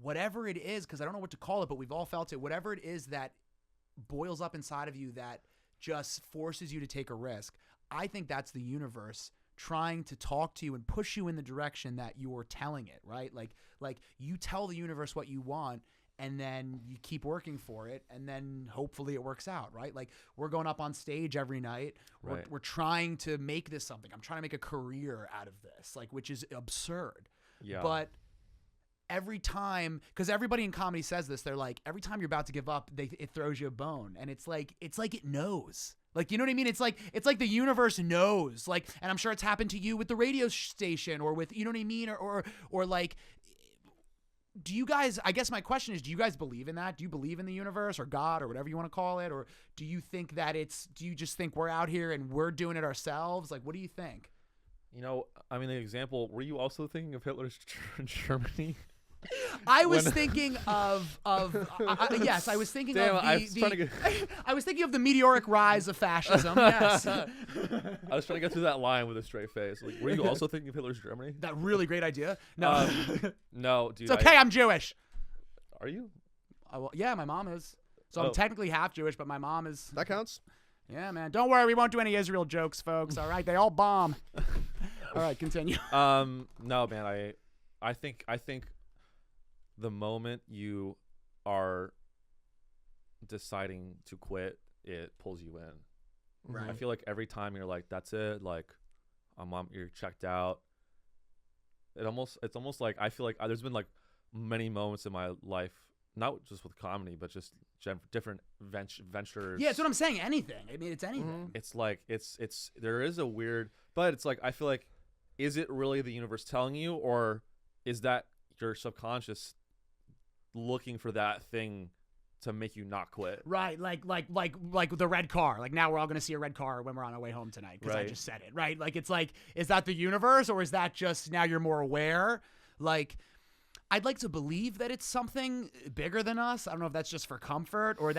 whatever it is, because I don't know what to call it, but we've all felt it, whatever it is that boils up inside of you that just forces you to take a risk, I think that's the universe trying to talk to you and push you in the direction that you're telling it, right? Like you tell the universe what you want and then you keep working for it and then hopefully it works out, right? Like we're going up on stage every night. Right. We're trying to make this something. I'm trying to make a career out of this, like, which is absurd. Yeah. But every time, because everybody in comedy says this, they're like, every time you're about to give up, it throws you a bone. And it's like it knows. Like, you know what I mean? It's like the universe knows. Like, and I'm sure it's happened to you with the radio station or with, you know what I mean? Or like do you guys, I guess my question is, do you guys believe in that? Do you believe in the universe or God or whatever you want to call it? Or do you think that do you just think we're out here and we're doing it ourselves? Like, what do you think? You know, I mean, the example, were you also thinking of Hitler's Germany? I was thinking of yes, I was thinking Damn, of I was trying to get- I was thinking of the meteoric rise of fascism. Yes. I was trying to get through that line with a straight face. Like, were you also thinking of Hitler's Germany? That really great idea. No. No, dude. It's okay, I'm Jewish. Are you? Well, yeah, my mom is. So Oh. I'm technically half Jewish, but my mom is. That counts. Yeah, man. Don't worry, we won't do any Israel jokes, folks. All right, they all bomb. All right, continue. No, man. I think the moment you are deciding to quit, it pulls you in. Right. I feel like every time you're like, that's it, like, you're checked out. It's almost like I feel like there's been like many moments in my life, not just with comedy, but just different ventures. Yeah, that's what I'm saying. Anything. I mean, it's anything. It's like there is a weird, but it's like I feel like, is it really the universe telling you, or is that your subconscious looking for that thing to make you not quit? Right, like the red car. Like now we're all gonna see a red car when we're on our way home tonight because I Right. just said it. Right, like it's like, is that the universe or is that just now you're more aware? Like, I'd like to believe that it's something bigger than us. I don't know if that's just for comfort or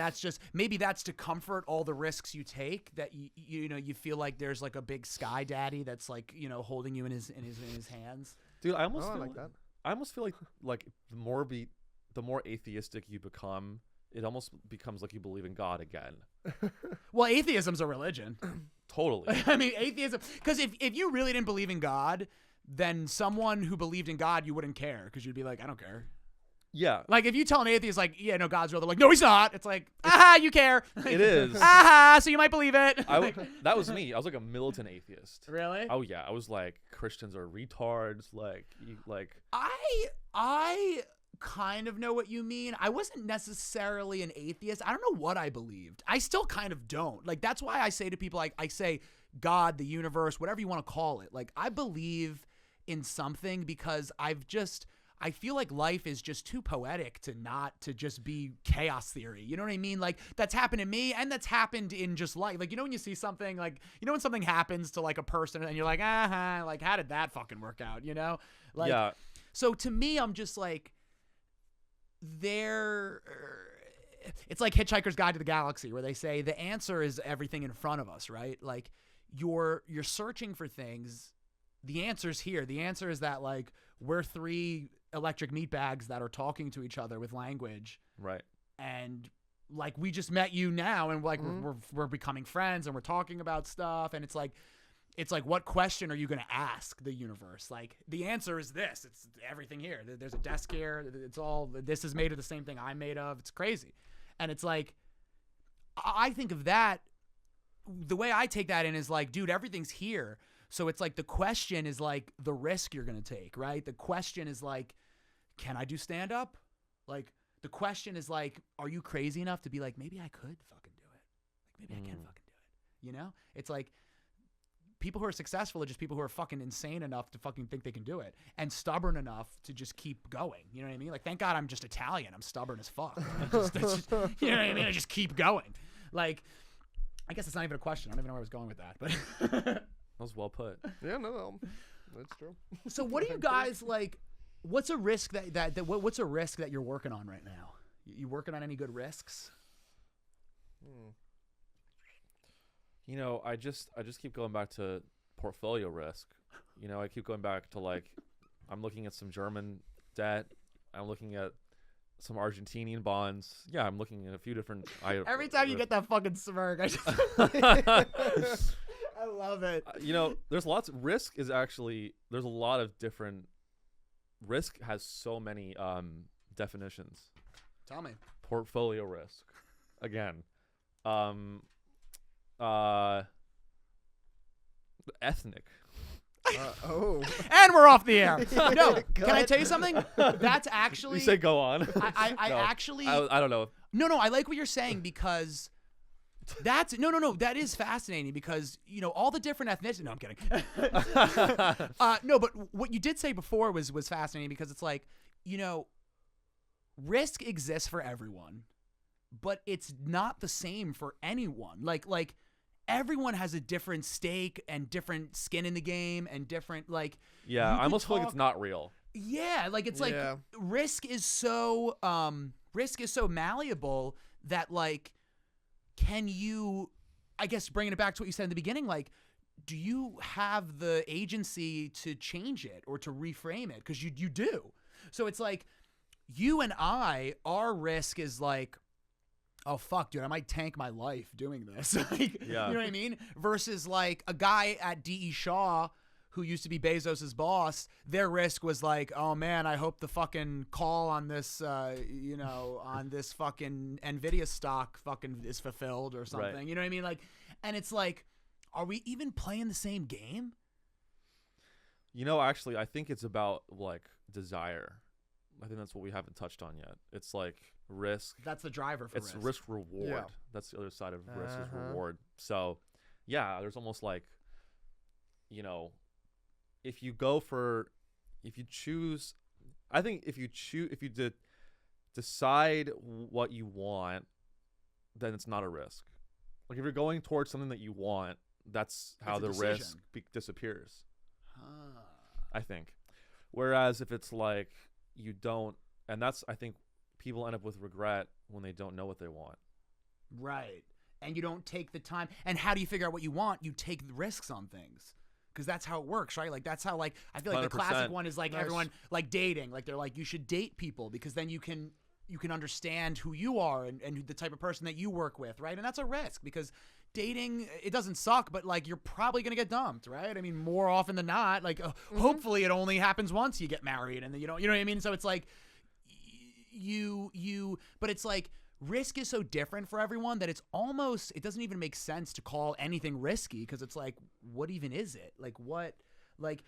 maybe that's to comfort all the risks you take. That you feel like there's like a big sky daddy that's like holding you in his hands. Dude, I almost feel like that. I almost feel like the more atheistic you become, it almost becomes like you believe in God again. Well, atheism's a religion. Totally. I mean, atheism, because if you really didn't believe in God, then someone who believed in God, you wouldn't care because you'd be like, I don't care. Yeah. Like if you tell an atheist like, yeah, no, God's real, they're like, no, he's not. It's like, aha, you care. It is. Aha, so you might believe it. That was me. I was like a militant atheist. Really? Oh yeah, I was like, Christians are retards. Like I kind of know what you mean. I wasn't necessarily an atheist. I don't know what I believed. I still kind of don't. Like that's why I say to people, like I say God, the universe, whatever you want to call it. Like I believe in something because I feel like life is just too poetic to just be chaos theory. You know what I mean? Like that's happened to me and that's happened in just life. Like, when you see something like, when something happens to like a person and you're like, like how did that fucking work out? Like, yeah. So to me, I'm just like, it's like Hitchhiker's Guide to the Galaxy where they say the answer is everything in front of us, right? Like you're searching for things. The answer's here. The answer is that like we're three electric meat bags that are talking to each other with language. Right. And like we just met you now and like we're becoming friends and we're talking about stuff and it's like what question are you going to ask the universe? Like the answer is this. It's everything here. There's a desk here. This is made of the same thing I'm made of. It's crazy. And it's like I think of that, the way I take that in is like, dude, everything's here. So it's like the question is like the risk you're going to take, right? The question is like, can I do stand up? Like the question is like, are you crazy enough to be like, maybe I could fucking do it. Like maybe I can fucking do it. It's like people who are successful are just people who are fucking insane enough to fucking think they can do it and stubborn enough to just keep going. You know what I mean? Like, thank God I'm just Italian. I'm stubborn as fuck. You know what I mean? I just keep going. Like, I guess it's not even a question. I don't even know where I was going with that, but That was well put. Yeah, no, that's true. So what do you guys like? What's a risk what's a risk that you're working on right now? You working on any good risks? I just keep going back to portfolio risk. I keep going back to like, I'm looking at some German debt. I'm looking at some Argentinian bonds. Yeah, I'm looking at a few different. Every time you get that fucking smirk, I just I love it. There's lots. Risk is actually, there's a lot of different. Risk has so many definitions. Tell me. Portfolio risk, again, ethnic. And we're off the air. No, can I tell you something? That's actually. You say go on. I No, actually. I don't know. No, I like what you're saying because that's no. That is fascinating because all the different ethnicities. No, I'm kidding. No, but what you did say before was fascinating because it's like risk exists for everyone, but it's not the same for anyone. Like everyone has a different stake and different skin in the game and different like. Yeah, I almost feel like it's not real. Yeah, like it's like risk is so malleable that like, can you, I guess bringing it back to what you said in the beginning, like, do you have the agency to change it or to reframe it? Because you do. So it's like you and I, our risk is like, oh fuck, dude, I might tank my life doing this. Like, you know what I mean? Versus like a guy at D.E. Shaw who used to be Bezos's boss, their risk was like, oh man, I hope the fucking call on this, on this fucking Nvidia stock fucking is fulfilled or something. Right. You know what I mean? Like, and it's like, are we even playing the same game? You know, actually, I think it's about like desire. I think that's what we haven't touched on yet. It's like risk. That's the driver for it's risk. Risk reward. Yeah. That's the other side of risk is reward. So, yeah, there's almost like, you know, if you choose, I think if you decide what you want, then it's not a risk. Like if you're going towards something that you want, that's how the risk disappears. I think. Whereas if it's like you don't, and that's, I think people end up with regret when they don't know what they want. Right. And you don't take the time. And how do you figure out what you want? You take the risks on things. Because that's how it works, right? Like that's how, like, I feel like the classic one is like everyone like dating. Like they're like, you should date people because then you can understand who you are and the type of person that you work with, right? And that's a risk because dating, it doesn't suck, but like you're probably gonna get dumped, right? I mean, more often than not, like hopefully it only happens once you get married, and then you know what I mean. So it's like but it's like risk is so different for everyone that it's almost, it doesn't even make sense to call anything risky because it's like, what even is it? Like what? Like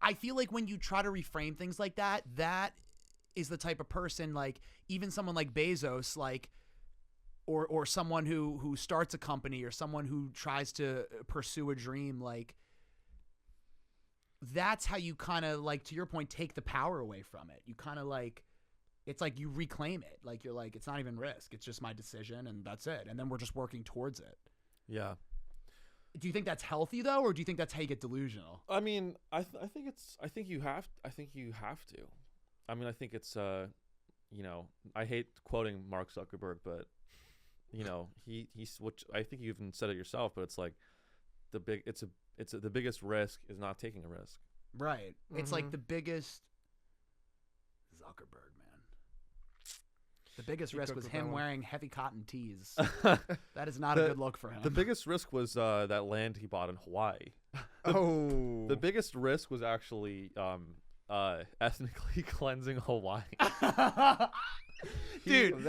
I feel like when you try to reframe things like that, that is the type of person, like even someone like Bezos, like. Or someone who starts a company or someone who tries to pursue a dream, like that's how you kind of like, to your point, take the power away from it. You kind of like, it's like you reclaim it. Like you're like, it's not even risk. It's just my decision and that's it. And then we're just working towards it. Yeah. Do you think that's healthy though? Or do you think that's how you get delusional? I mean, I think you have to. I mean, I think it's, you know, I hate quoting Mark Zuckerberg, but you know, he's, which I think you even said it yourself, but it's like the biggest risk is not taking a risk. Right. It's like the biggest Zuckerberg, man. The biggest risk was him wearing heavy cotton tees. That is not a good look for him. The biggest risk was that land he bought in Hawaii. The biggest risk was actually ethnically cleansing Hawaii. Dude,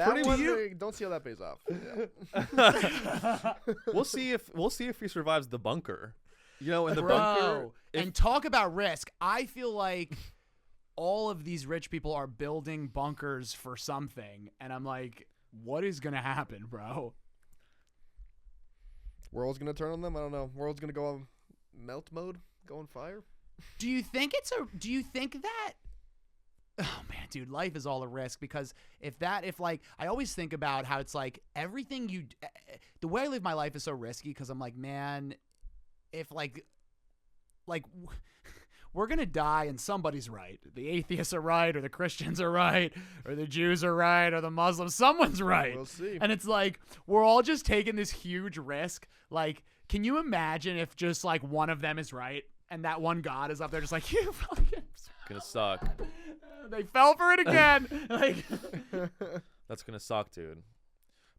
don't see how that pays off. We'll see if he survives the bunker. You know, in the bunker. And talk about risk. I feel like all of these rich people are building bunkers for something, and I'm like, what is gonna happen, bro? World's gonna turn on them? I don't know. World's gonna go on melt mode, go on fire. Do you think that? Oh man, dude, life is all a risk because if like, I always think about how it's like everything the way I live my life is so risky because I'm like, man, if like we're going to die and somebody's right. The atheists are right or the Christians are right or the Jews are right or the Muslims, someone's right. We'll see. And it's like, we're all just taking this huge risk. Like, can you imagine if just like one of them is right and that one God is up there just like, you fucking gonna suck. They fell for it again. Like, that's gonna suck, dude.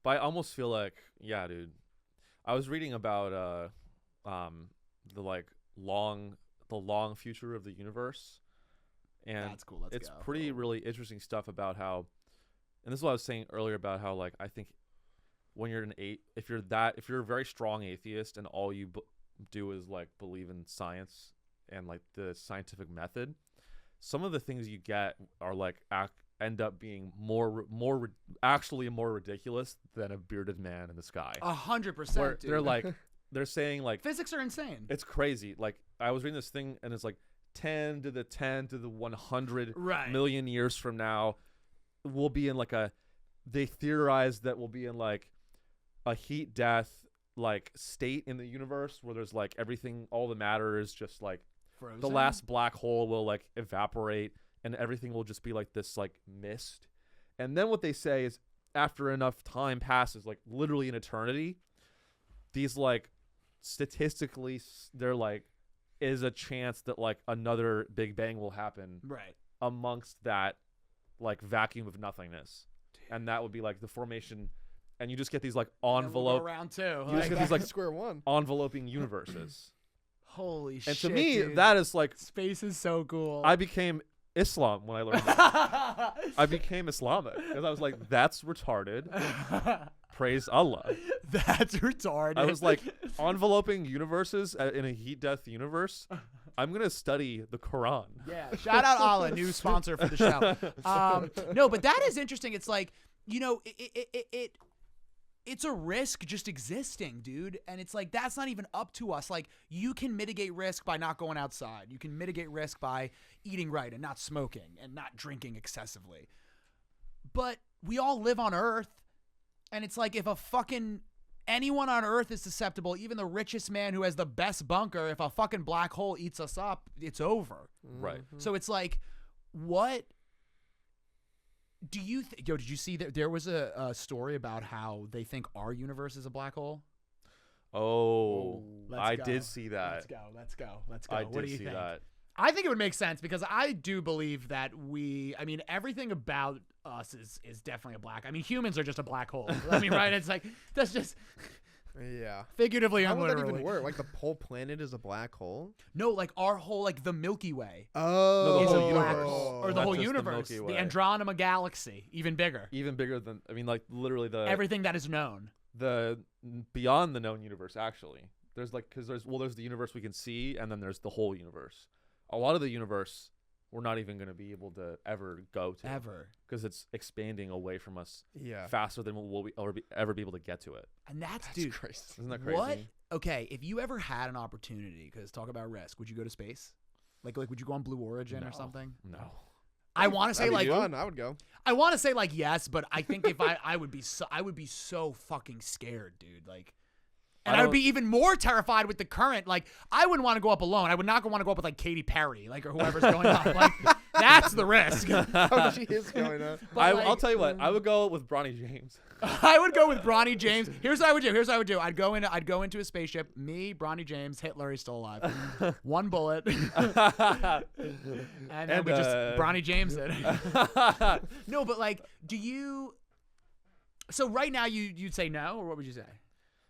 But I almost feel like, yeah, dude. I was reading about the long future of the universe, and that's cool. It's pretty really interesting stuff about how, and this is what I was saying earlier about how, like, I think when you're if you're a very strong atheist and all you do is like believe in science and like the scientific method, some of the things you get are like end up being actually more ridiculous than a bearded man in the sky. 100%. They're like, they're saying like physics are insane. It's crazy. Like I was reading this thing and it's like 10 to the 100 million years from now, we'll be in like they theorize that we'll be in like a heat death like state in the universe where there's like everything, all the matter is just like Frozen? the last black hole will like evaporate and everything will just be like this like mist. And then what they say is after enough time passes, like literally an eternity, these like statistically they're like is a chance that like another Big Bang will happen Right. amongst that like vacuum of nothingness. And that would be like the formation, and you just get these like envelope around too. You just get these like square one. enveloping universes. Holy shit. And to me, dude. that is like space is so cool. I became Islam when I learned that. I became Islamic because I was like, that's retarded. Praise Allah. That's retarded. I was like, enveloping universes in a heat death universe. I'm gonna study the Quran. Yeah, shout out Allah, new sponsor for the show. No, but that is interesting. It's like, you know, it's a risk just existing, dude. And it's like, that's not even up to us. Like, you can mitigate risk by not going outside. You can mitigate risk by eating right and not smoking and not drinking excessively. But we all live on Earth. And it's like, if a fucking anyone on Earth is susceptible, even the richest man who has the best bunker, if a fucking black hole eats us up, it's over. Right. So it's like, what do you yo, did you see that there was a story about how they think our universe is a black hole? Oh, I go. did see that. Let's go. I What do did you see think? that. I think it would make sense because I do believe that everything about us is definitely a black. I mean, humans are just a black hole. I mean, right? It's like, that's just Yeah. figuratively How and would that literally. even work? Like the whole planet is a black hole? No, like our whole, like the Milky Way Oh. is whole a black universe. hole. Or the Not whole just the universe. Milky The Way. Andromeda Galaxy, even bigger. Even bigger than, I mean, like literally Everything that is known. the beyond the known universe. Actually, there's like because there's the universe we can see, and then there's the whole universe. A lot of the universe we're not even going to be able to ever go to Ever. because it's expanding away from us Yeah. faster than we'll ever be able to get to it. And that's That's dude. crazy. Isn't that crazy? What? Okay, if you ever had an opportunity, because talk about risk, would you go to space? Like would you go on Blue Origin or No. something? No. I want to say That'd be like fun. I would go. I want to say like yes, but I think if I would be so fucking scared, dude. Like, and I would be even more terrified with the current. Like, I wouldn't want to go up alone. I would not want to go up with like Katy Perry, like or whoever's going up. Like, that's the risk. Oh, she is going up. But, I'll tell you what. I would go with Bronny James. I would go with Bronny James. Here's what I would do. I'd go into a spaceship. Me, Bronny James, Hitler. He's still alive. One bullet. And then we just Bronny James it. No, but like, do you? So right now you'd say no, or what would you say?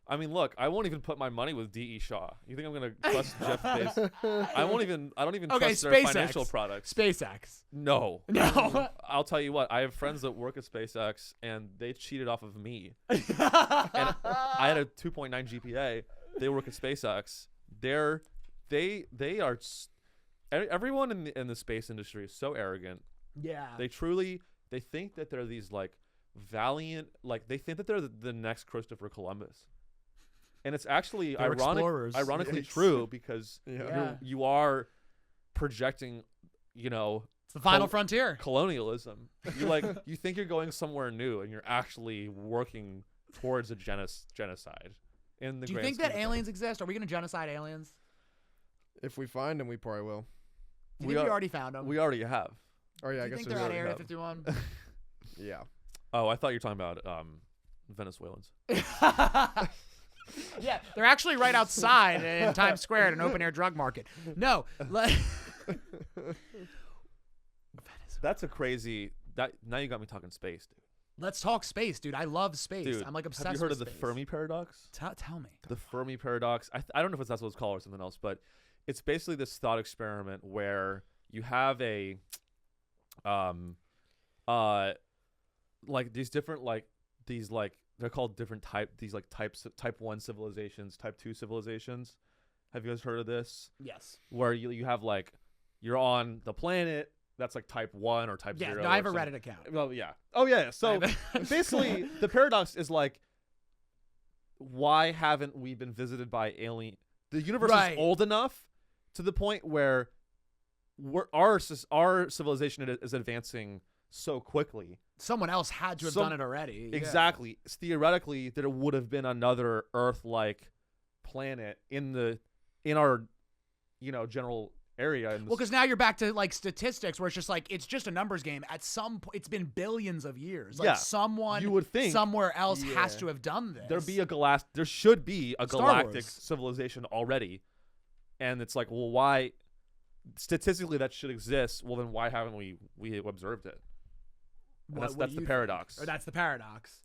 I mean, look, I won't even put my money with D.E. Shaw. You think I'm gonna trust Jeff Bezos? I don't even Okay, trust their SpaceX. financial products. SpaceX. No. No. I'll tell you what. I have friends that work at SpaceX, and they cheated off of me. And I had a 2.9 GPA. They work at SpaceX. They are. Everyone in the space industry is so arrogant. Yeah. They think that they're these like valiant, like they think that they're the next Christopher Columbus. And it's actually They're explorers. ironically Yes. true because Yeah. you are projecting, It's the final frontier. colonialism. You think you're going somewhere new, and you're actually working towards a genocide. In the Do you grand think scheme that of aliens exist? Are we going to genocide aliens? If we find them, we probably will. Do you We think we are- already found them? things. We already have. Oh yeah, Do I you guess think we they're at already Area have. 51? Yeah. Oh, I thought you were talking about Venezuelans. Yeah, they're actually right outside in Times Square at an open air drug market. No. That's a crazy. Now you got me talking space, dude. Let's talk space, dude. I love space. Dude, I'm like obsessed have you heard with of the space. Fermi paradox? Tell me. The Fermi paradox. I don't know if that's what it's called or something else, but it's basically this thought experiment where you have a like these different they're called different type 1 civilizations, type 2 civilizations. Have you guys heard of this? Yes. Where you have like you're on the planet that's like type 1 or type 0. No, I have or a something. Reddit account. Well, yeah. Oh, yeah. So basically, the paradox is like, why haven't we been visited by alien? The universe Right. is old enough to the point where our civilization is advancing so quickly. Someone else had to have done it already. Yeah. Exactly. Theoretically, there would have been another Earth-like planet in our, general area. Well, because now you're back to like statistics, where it's just like it's just a numbers game. At some point, it's been billions of years. Like someone, you would think somewhere else has to have done this. There should be a Star galactic Wars. civilization already, and it's like, well, why? Statistically, that should exist. Well, then why haven't we observed it? That's the paradox. Or that's the paradox.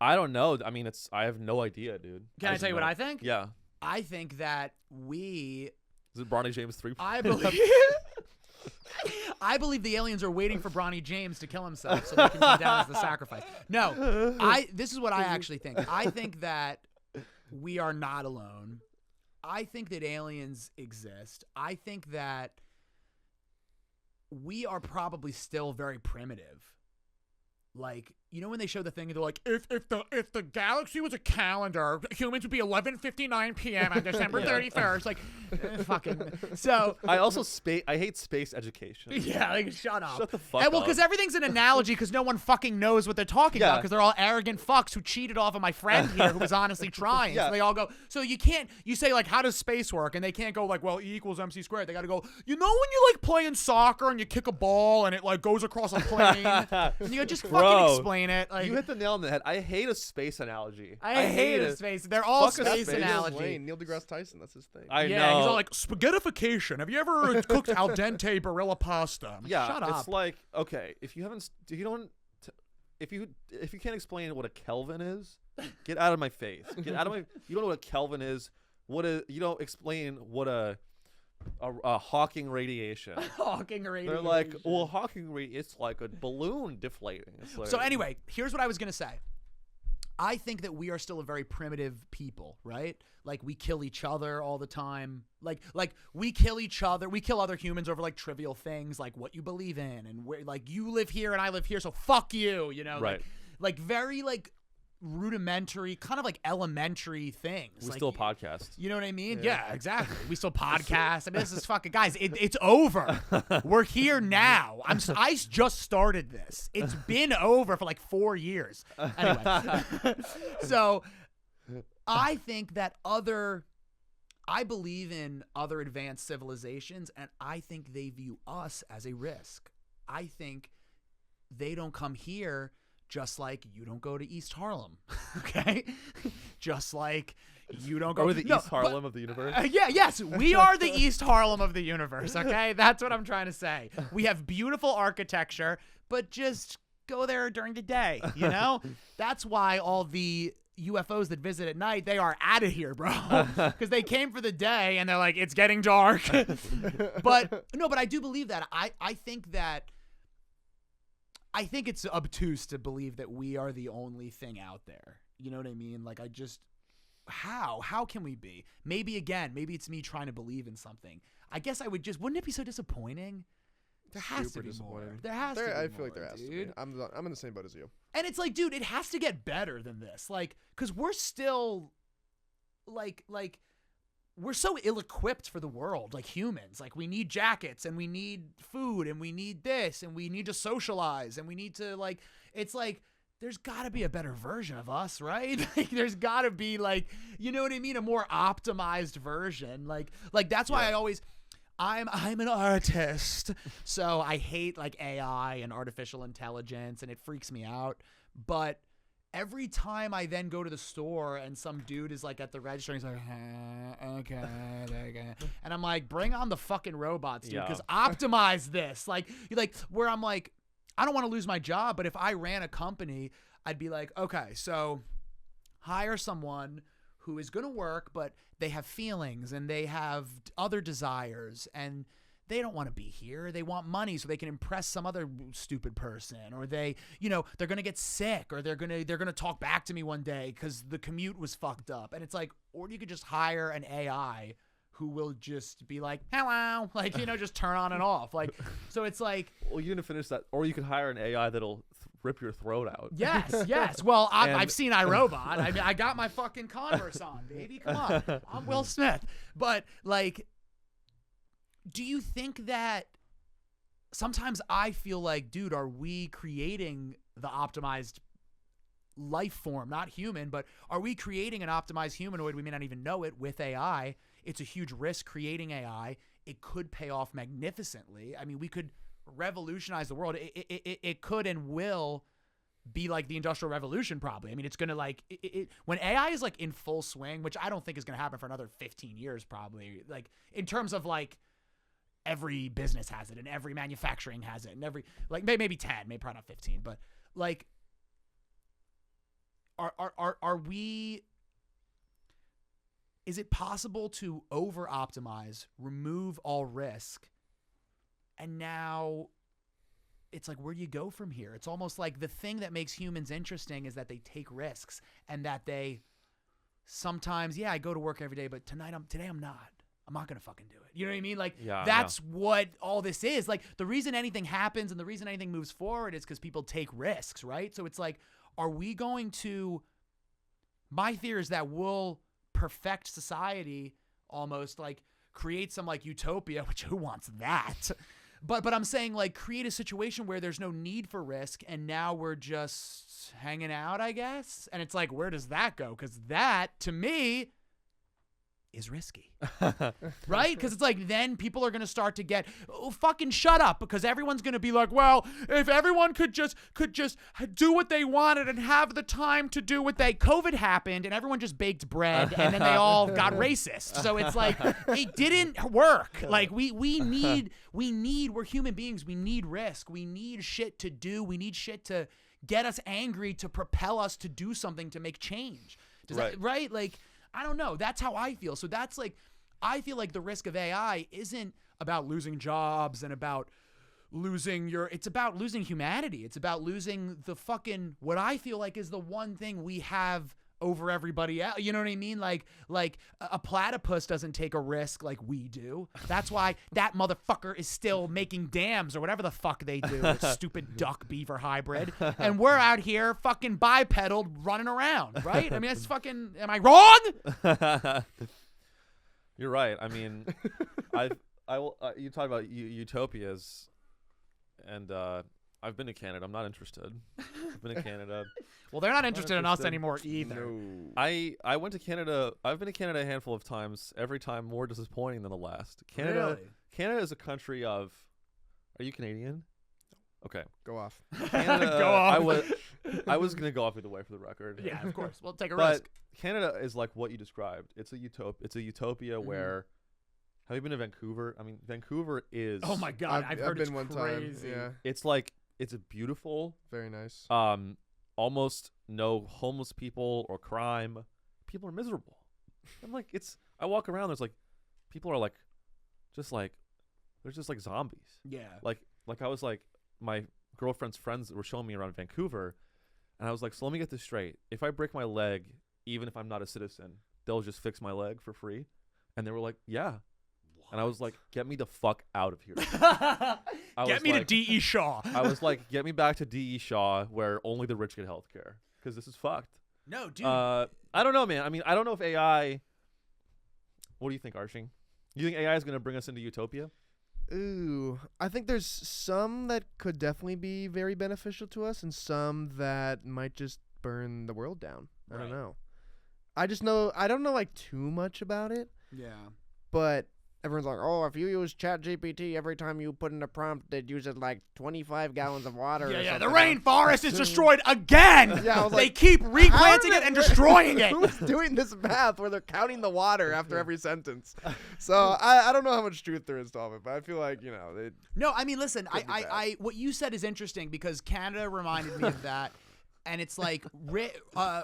I don't know. I mean, I have no idea, dude. Can I tell you what I think? Yeah. I think that Is it Bronny James 3? I believe the aliens are waiting for Bronny James to kill himself so they can come down as the sacrifice. No, this is what I actually think. I think that we are not alone. I think that aliens exist. I think that we are probably still very primitive. Like, when they show the thing and they're like, if the galaxy was a calendar, humans would be 11:59 p.m. on December 31st. Like, fucking. So I also I hate space education. Yeah, like shut up. Shut the fuck up. Well, because everything's an analogy, because no one fucking knows what they're talking about, because they're all arrogant fucks who cheated off of my friend here who was honestly trying. So they all go, so you say like, how does space work? And they can't go like, well, E equals MC squared. They got to go, when you like playing soccer and you kick a ball and it like goes across a plane, and you go, just fucking explain it. Like, you hit the nail on the head. I hate a space analogy. I hate a space. They're all Fuck space space. analogy. Neil deGrasse Tyson, that's his thing. I know. He's all like, spaghettification. Have you ever cooked al dente Barilla pasta? Yeah, shut up. It's like, okay, if you can't explain what a Kelvin is, get out of my face. Get out of my. You don't know what a Kelvin is. You don't explain what a Hawking radiation. Hawking radiation. They're like, well, Hawking radiation, it's like a balloon deflating. It's like, so anyway, here's what I was going to say. I think that we are still a very primitive people, right? Like, we kill each other all the time. Like we kill each other. We kill other humans over like trivial things, like what you believe in, and where, like, you live here and I live here, so fuck you, Right. Like very like rudimentary, kind of like elementary things. We like, still podcast. You know what I mean? Yeah, exactly. We still podcast. I mean, this is fucking, guys, it's over. We're here now. I just started this. It's been over for like 4 years. Anyway. So I think that I believe in other advanced civilizations, and I think they view us as a risk. I think they don't come here. Just like you don't go to East Harlem, okay? Just like you don't go to the East Harlem of the universe. Yes, we are the East Harlem of the universe, okay? That's what I'm trying to say. We have beautiful architecture, but just go there during the day, That's why all the UFOs that visit at night, they are out of here, bro. Because they came for the day and they're like, it's getting dark. But I do believe that. I think it's obtuse to believe that we are the only thing out there. You know what I mean? Like, how can we be? Maybe it's me trying to believe in something. I guess wouldn't it be so disappointing? There has to be more. There has to be I more, feel like there has to be. I'm in the same boat as you. And it's like, dude, it has to get better than this. Like, because we're still, like, we're so ill-equipped for the world, like humans. Like, we need jackets, and we need food, and we need this, and we need to socialize, and we need to, like, it's like, there's got to be a better version of us, right? Like, there's got to be, like, you know what I mean? A more optimized version. Like that's why I'm an artist. So I hate, like, AI and artificial intelligence, and it freaks me out. But every time I then go to the store and some dude is like at the register, he's like, okay. And I'm like, bring on the fucking robots, dude, because optimize this. Like, where I'm like, I don't want to lose my job, but if I ran a company, I'd be like, okay, so hire someone who is going to work, but they have feelings and they have other desires and they don't want to be here. They want money so they can impress some other stupid person, or they're going to get sick, or they're going to talk back to me one day because the commute was fucked up. And it's like, or you could just hire an AI who will just be like, hello, like, just turn on and off. Like, so it's like, well, you didn't finish that. Or you could hire an AI that'll rip your throat out. Yes. Well, I've seen iRobot. I mean, I got my fucking Converse on, baby. Come on. I'm Will Smith. But, like, do you think that sometimes I feel like, dude, are we creating the optimized life form? Not human, but are we creating an optimized humanoid? We may not even know it with AI. It's a huge risk creating AI. It could pay off magnificently. I mean, we could revolutionize the world. It could and will be like the Industrial Revolution, probably. I mean, it's going to like, when AI is like in full swing, which I don't think is going to happen for another 15 years, probably, like in terms of like every business has it and every manufacturing has it and every, like maybe 10, maybe probably not 15, but like, are we, is it possible to over optimize, remove all risk, and now it's like, where do you go from here? It's almost like the thing that makes humans interesting is that they take risks and that they sometimes, I go to work every day, but today I'm not. I'm not going to fucking do it. You know what I mean? Like, that's what all this is. Like, the reason anything happens and the reason anything moves forward is because people take risks, right? So it's like, are we going to, my theory is that we'll perfect society, almost like create some like utopia, which who wants that? But I'm saying like create a situation where there's no need for risk and now we're just hanging out, I guess. And it's like, where does that go? Because that, to me, is risky, right? Because it's like, then people are going to start to get, fucking shut up, because everyone's going to be like, well, if everyone could just do what they wanted and have the time to do what COVID happened and everyone just baked bread and then they all got racist. So it's like, it didn't work. Like we need, we're human beings. We need risk. We need shit to do. We need shit to get us angry, to propel us to do something, to make change. Right? Like, I don't know. That's how I feel. So that's like, I feel like the risk of AI isn't about losing jobs and about losing it's about losing humanity. It's about losing the fucking, what I feel like is the one thing we have over everybody else. You know what I mean? Like a platypus doesn't take a risk like we do. That's why that motherfucker is still making dams or whatever the fuck they do. Stupid duck beaver hybrid. And we're out here fucking bipedal running around, right? I mean, that's fucking, am I wrong? You're right. I mean, you talk about utopias, and I've been to Canada. I'm not interested. I've been to Canada. Well, they're not interested in us anymore either. No. I went to Canada. I've been to Canada a handful of times. Every time more disappointing than the last. Canada is a country of. Are you Canadian? Okay. Go off. Canada, go off. I was gonna go off either way for the record. Yeah, of course. We'll take a but risk. Canada is like what you described. It's a utopia where. Have you been to Vancouver? I mean, Vancouver is. Oh my God, I've heard been it's one crazy. time. Yeah. It's like, it's a beautiful. Very nice. Almost no homeless people or crime. People are miserable. I'm like, I walk around, there's like, people are like, they're just like zombies. Yeah. Like I was like, my girlfriend's friends were showing me around Vancouver, and I was like, so let me get this straight. If I break my leg, even if I'm not a citizen, they'll just fix my leg for free? And they were like, yeah. And I was like, get me the fuck out of here. Get me to D.E. Shaw. I was like, get me back to D.E. Shaw, where only the rich get health care. Because this is fucked. No, dude. I don't know, man. I mean, I don't know if AI... What do you think, Archie? You think AI is going to bring us into utopia? Ooh. I think there's some that could definitely be very beneficial to us and some that might just burn the world down. I don't know. I don't know like too much about it. Yeah. But everyone's like, oh, if you use ChatGPT, every time you put in a prompt, it uses like 25 gallons of water. Yeah, the rainforest is destroyed again. Yeah, I was they like, keep replanting it and destroying it. Who's doing this math where they're counting the water after every sentence? So I don't know how much truth there is to all of it, but I feel like, No, I mean, listen, I what you said is interesting because Canada reminded me of that. And it's like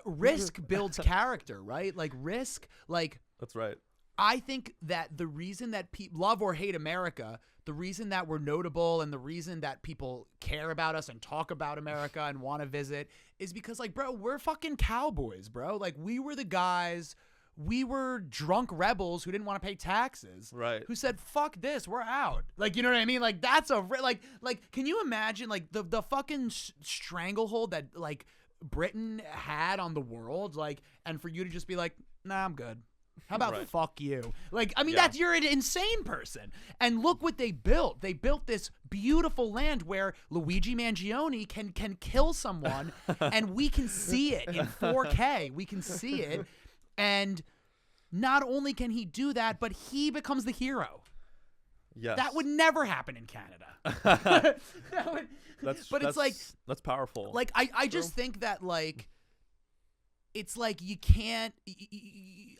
risk builds character, right? Like risk, like. That's right. I think that the reason that people love or hate America, the reason that we're notable and the reason that people care about us and talk about America and want to visit is because, like, bro, we're fucking cowboys, bro. Like, we were the guys, we were drunk rebels who didn't want to pay taxes. Right. Who said, fuck this, we're out. Like, you know what I mean? Like, that's like, can you imagine, like, the fucking stranglehold that, like, Britain had on the world? Like, and for you to just be like, nah, I'm good. How about Right. fuck you? Like, I mean, Yeah. you're an insane person. And look what they built. They built this beautiful land where Luigi Mangione can kill someone, and we can see it in 4K. We can see it, and not only can he do that, but he becomes the hero. Yes. That would never happen in Canada. It's like, that's powerful. like I just think that like it's like you can't.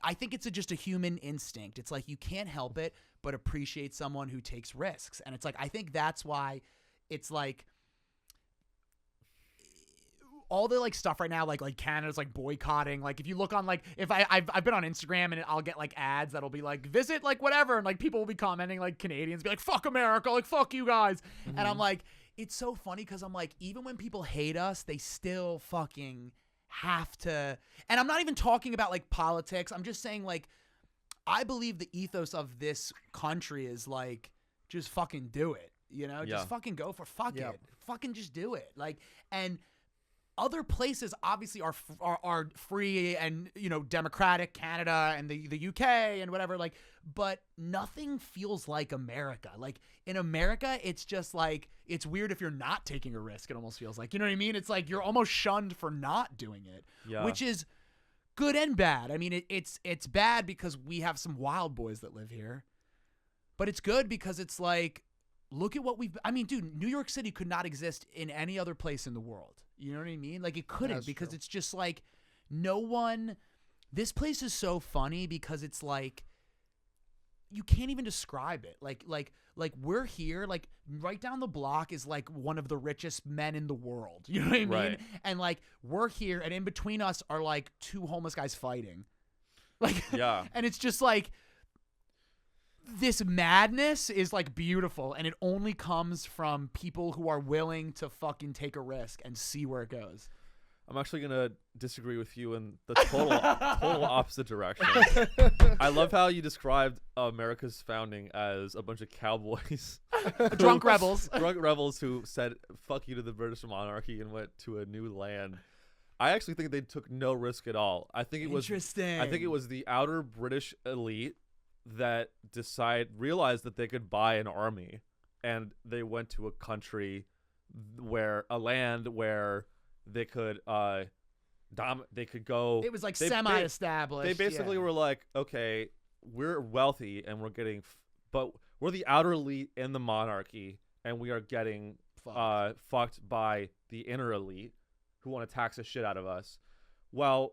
I think it's just a human instinct. It's like you can't help it but appreciate someone who takes risks, and it's like I think that's why it's like all the like stuff right now, like Canada's like boycotting. Like if you look on like if I've been on Instagram and I'll get like ads that'll be like visit like whatever, and like people will be commenting like Canadians be like fuck America, like fuck you guys, and I'm like it's so funny because I'm like even when people hate us, they still fucking have to. And I'm not even talking about like politics. I'm just saying like I believe the ethos of this country is like just fucking do it, you know, Yeah. just fucking go for fuck Yeah. it, fucking just do it. Like, and other places obviously are free and, you know, democratic, Canada and the UK and whatever, like, but nothing feels like America. Like in America, it's just like, it's weird if you're not taking a risk. It almost feels like, you know what I mean? It's like, you're almost shunned for not doing it, Yeah. which is good and bad. I mean, it's bad because we have some wild boys that live here, but it's good because it's like, look at what I mean, dude, New York City could not exist in any other place in the world. You know what I mean? Like it couldn't. That's because true. it's just like this place is so funny because it's like you can't even describe it. Like we're here, like right down the block is like one of the richest men in the world. You know what I mean? Right. And like we're here and in between us are like two homeless guys fighting. Like Yeah. and it's just like this madness is like beautiful, and it only comes from people who are willing to fucking take a risk and see where it goes. I'm actually gonna disagree with you in the total opposite direction. I love how you described America's founding as a bunch of cowboys, Drunk rebels. drunk rebels who said "fuck you" to the British monarchy and went to a new land. I actually think they took no risk at all. I think it was Interesting. I think it was the outer British elite that realized that they could buy an army, and they went to a land where they could they could go. It was like they- semi-established. They basically yeah. were like, okay, we're wealthy and we're getting, but we're the outer elite in the monarchy, and we are getting fucked by the inner elite who want to tax the shit out of us. Well,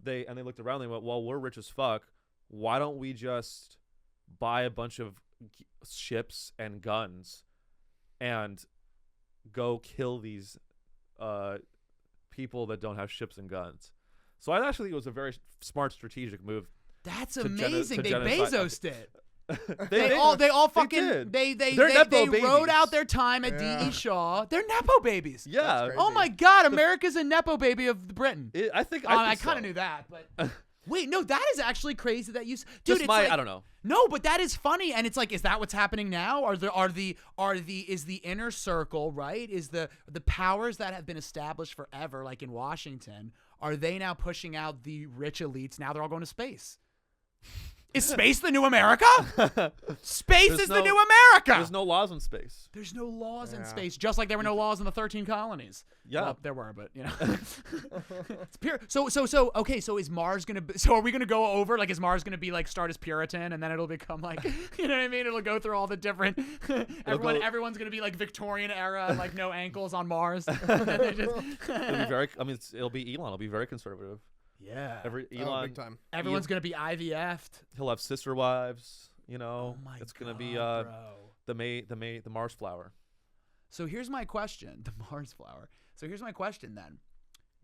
they looked around. They went, well, we're rich as fuck. Why don't we just buy a bunch of ships and guns and go kill these people that don't have ships and guns? So I actually think it was a very smart strategic move. That's to amazing. They genocide- Bezos it. They They all did. fucking they They're Nepo rode babies. out their time at Yeah. D.E. Shaw. They're Nepo babies. Yeah, That's crazy. Oh my God, America's a Nepo baby of Britain. I think I think kind of so. knew that, but wait, no, that is actually crazy that you, dude. Just it's my like, I don't know. No, but that is funny, and it's like, is that what's happening now? Is the inner circle, right? Is the powers that have been established forever, like in Washington, are they now pushing out the rich elites? Now they're all going to space. Is space the new America? Space There's is the no- new America. There's no laws in space. There's no laws in Yeah. space, just like there were no laws in the 13 colonies. Yeah. Well, there were, but you know. It's pure. So okay. So is Mars gonna? So are we gonna go over? Like, is Mars gonna be like start as Puritan, and then it'll become like, you know what I mean? It'll go through all the different. Everyone's gonna be like Victorian era, like no ankles on Mars. And they just- It'll be very. I mean, it'll be Elon. It'll be very conservative. yeah. Elon. big time. Everyone's gonna be IVF'd. He'll have sister wives. You know. Oh my It's gonna be bro. the Mars flower. So here's my question: the Mars flower. So here's my question then: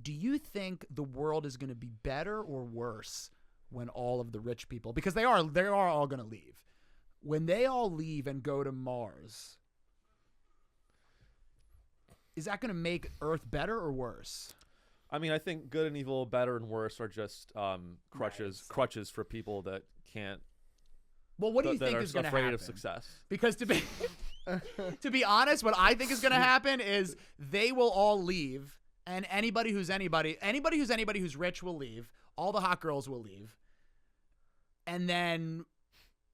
do you think the world is going to be better or worse when all of the rich people, because they are all going to leave, when they all leave and go to Mars? Is that going to make Earth better or worse? I mean, I think good and evil, better and worse, are just crutches for people that can't. Well, what do you that think are is going to afraid happen? of success. Because to be honest, what I think is going to happen is they will all leave, and anybody who's rich will leave. All the hot girls will leave, and then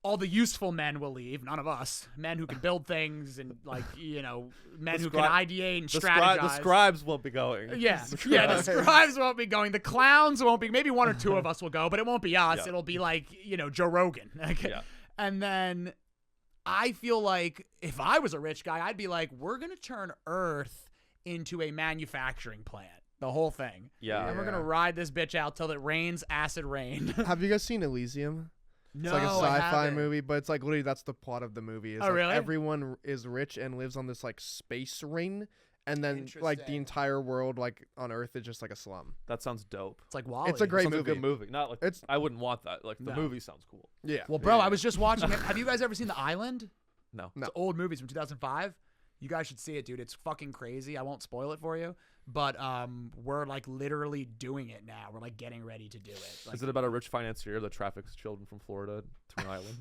all the useful men will leave. None of us. Men who can build things and, like, you know, men who can ideate and strategize. The scribes won't be going. Yeah. The scribes won't be going. The clowns won't be. Maybe one or two of us will go, but it won't be us. Yeah. It'll be like, you know, Joe Rogan. Yeah. And then I feel like if I was a rich guy, I'd be like, we're going to turn Earth into a manufacturing plant. The whole thing. Yeah. And we're going to ride this bitch out till it rains acid rain. Have you guys seen Elysium? No, It's like a I sci-fi haven't. movie, but it's like literally that's the plot of the movie. Is Oh, like really? everyone is rich and lives on this like space ring, and then like the Interesting. entire world like on Earth is just like a slum. That sounds dope. It's like Wally. It's a great Sounds like a movie. good movie. Not like I wouldn't want that. Like the No. movie sounds cool. Yeah. Well, bro, Yeah. I was just watching it. Have you guys ever seen The Island? No. No. It's old movies from 2005. You guys should see it, dude. It's fucking crazy. I won't spoil it for you, but we're like literally doing it now. We're like getting ready to do it. Like, Is it about a rich financier that traffics children from Florida to an island?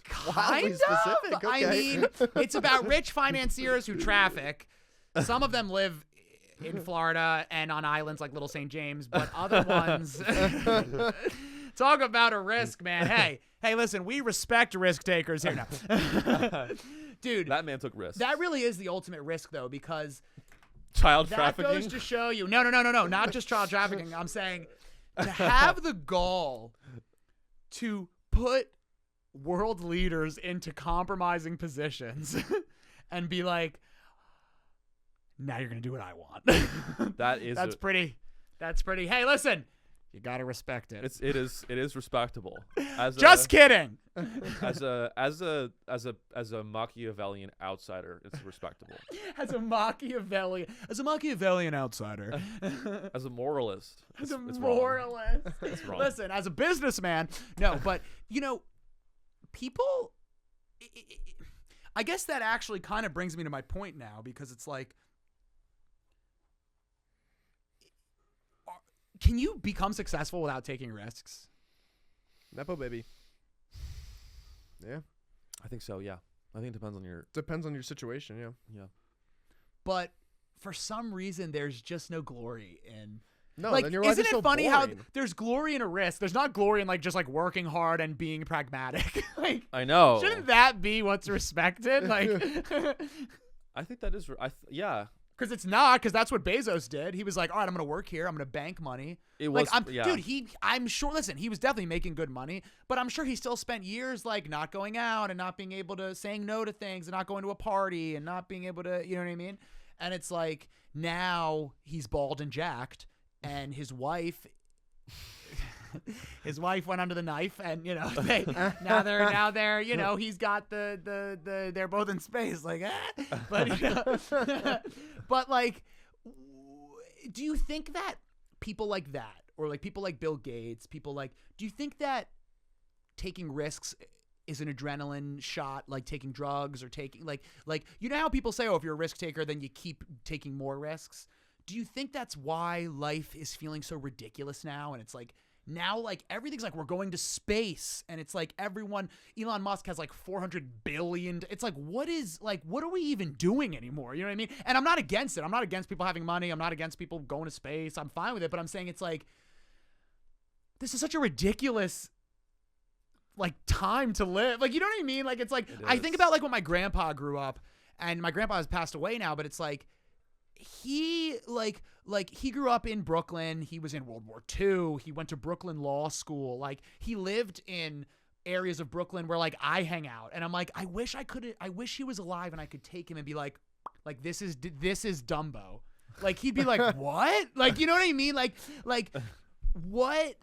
kind Wildly of? specific, I okay. mean, it's about rich financiers who traffic. Some of them live in Florida and on islands like Little St. James, but other ones talk about a risk, man. Hey, listen, we respect risk takers here now. Dude, That man took risks. that really is the ultimate risk, though, because Child that trafficking. goes to show you. No, not just child trafficking. I'm saying to have the gall to put world leaders into compromising positions and be like, now you're gonna do what I want. That's pretty. Hey, listen, you gotta respect it. it is respectable. Just kidding. As a Machiavellian outsider, it's respectable. As a Machiavellian outsider. As a moralist, As a it's moralist. It's wrong. Listen, as a businessman, no, but you know, people. I guess that actually kind of brings me to my point now, because it's like, can you become successful without taking risks? Nepo baby. Yeah. I think so. Yeah. I think it depends on your. Depends on your situation. Yeah. Yeah. But for some reason, there's just no glory in. No, Like, then your life isn't is it so funny how boring. there's glory in a risk? There's not glory in like just like working hard and being pragmatic. Like, I know. shouldn't that be what's respected? Like, I think that is. Yeah. because it's not. Because that's what Bezos did. He was like, all right, I'm gonna work here. I'm gonna bank money. It Like, was. Yeah. dude, I'm sure. Listen, he was definitely making good money, but I'm sure he still spent years like not going out and not being able to saying no to things and not going to a party and not being able to, you know what I mean? And it's like now he's bald and jacked, and his wife went under the knife, and you know now they're you know, he's got the they're both in space, like but you know, but like, do you think that people like that, or like people like Bill Gates, people like, do you think that taking risks is an adrenaline shot, like taking drugs or taking like you know how people say, oh, if you're a risk taker then you keep taking more risks? Do you think that's why life is feeling so ridiculous now? And it's like now, like everything's like we're going to space, and it's like everyone, Elon Musk has like 400 billion. It's like, what are we even doing anymore? You know what I mean? And I'm not against it. I'm not against people having money. I'm not against people going to space. I'm fine with it. But I'm saying it's like, this is such a ridiculous like time to live. Like, you know what I mean? Like, it's like, I think about like when my grandpa grew up, and my grandpa has passed away now, but it's like, he he grew up in Brooklyn. He was in World War II. He went to Brooklyn Law School. Like, he lived in areas of Brooklyn where like I hang out, and I'm like, I wish he was alive and I could take him and be like this is Dumbo. Like, he'd be like, what? Like, you know what I mean? Like what?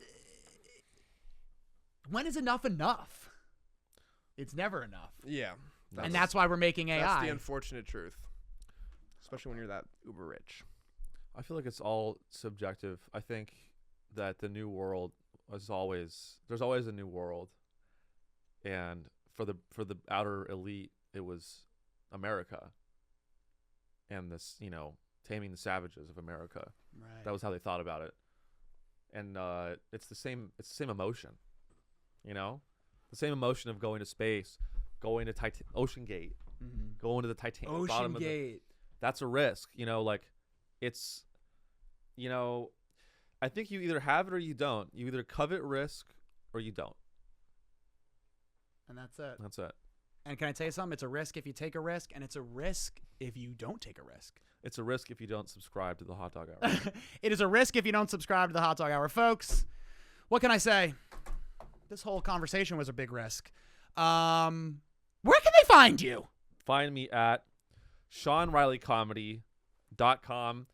When is enough enough? It's never enough. Yeah. And that's why we're making AI. That's the unfortunate truth. Especially when you're that uber rich. I feel like it's all subjective. I think that the new world there's always a new world, and for the outer elite, it was America, and this, you know, taming the savages of America. Right. That was how they thought about it, and it's the same emotion, you know, the same emotion of going to space, going to Ocean Gate, going to the Titanic, bottom of the. That's a risk, you know, like it's, you know, I think you either have it or you don't. You either covet risk or you don't. And that's it. That's it. And can I tell you something? It's a risk if you take a risk, and it's a risk if you don't take a risk. It's a risk if you don't subscribe to the Hotdog Hour. It is a risk if you don't subscribe to the Hotdog Hour. Folks, what can I say? This whole conversation was a big risk. Where can they find you? Find me at SeanReillyComedy.com.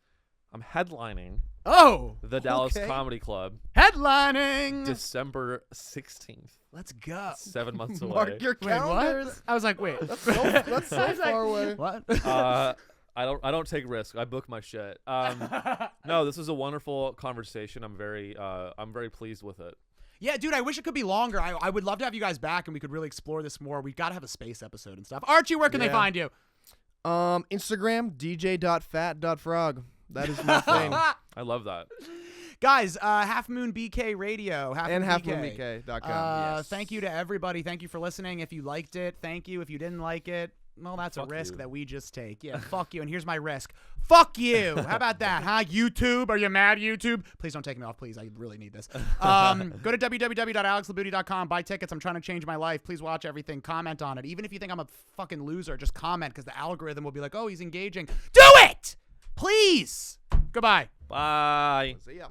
I'm headlining the Dallas Comedy Club Headlining December 16th. Let's go. 7 months away. Mark your Wait, calendar. what? I was like, wait. That's so far away. What? I don't take risks. I book my shit. No, this is a wonderful conversation. I'm very pleased with it. Yeah, dude, I wish it could be longer. I would love to have you guys back and we could really explore this more. We've got to have a space episode and stuff. Archie, where can they find you? Instagram, dj.fat.frog. That is my thing. I love that. Guys, HalfMoonBK Radio. And HalfMoonBK.com. Thank you to everybody. Thank you for listening. If you liked it, thank you. If you didn't like it, well, that's a risk that we just take. Yeah, fuck you. And here's my risk. Fuck you. How about that, huh? YouTube? Are you mad, YouTube? Please don't take me off, please. I really need this. Go to www.alexlabuti.com. Buy tickets. I'm trying to change my life. Please watch everything. Comment on it. Even if you think I'm a fucking loser, just comment because the algorithm will be like, oh, he's engaging. Do it! Please. Goodbye. Bye. See ya.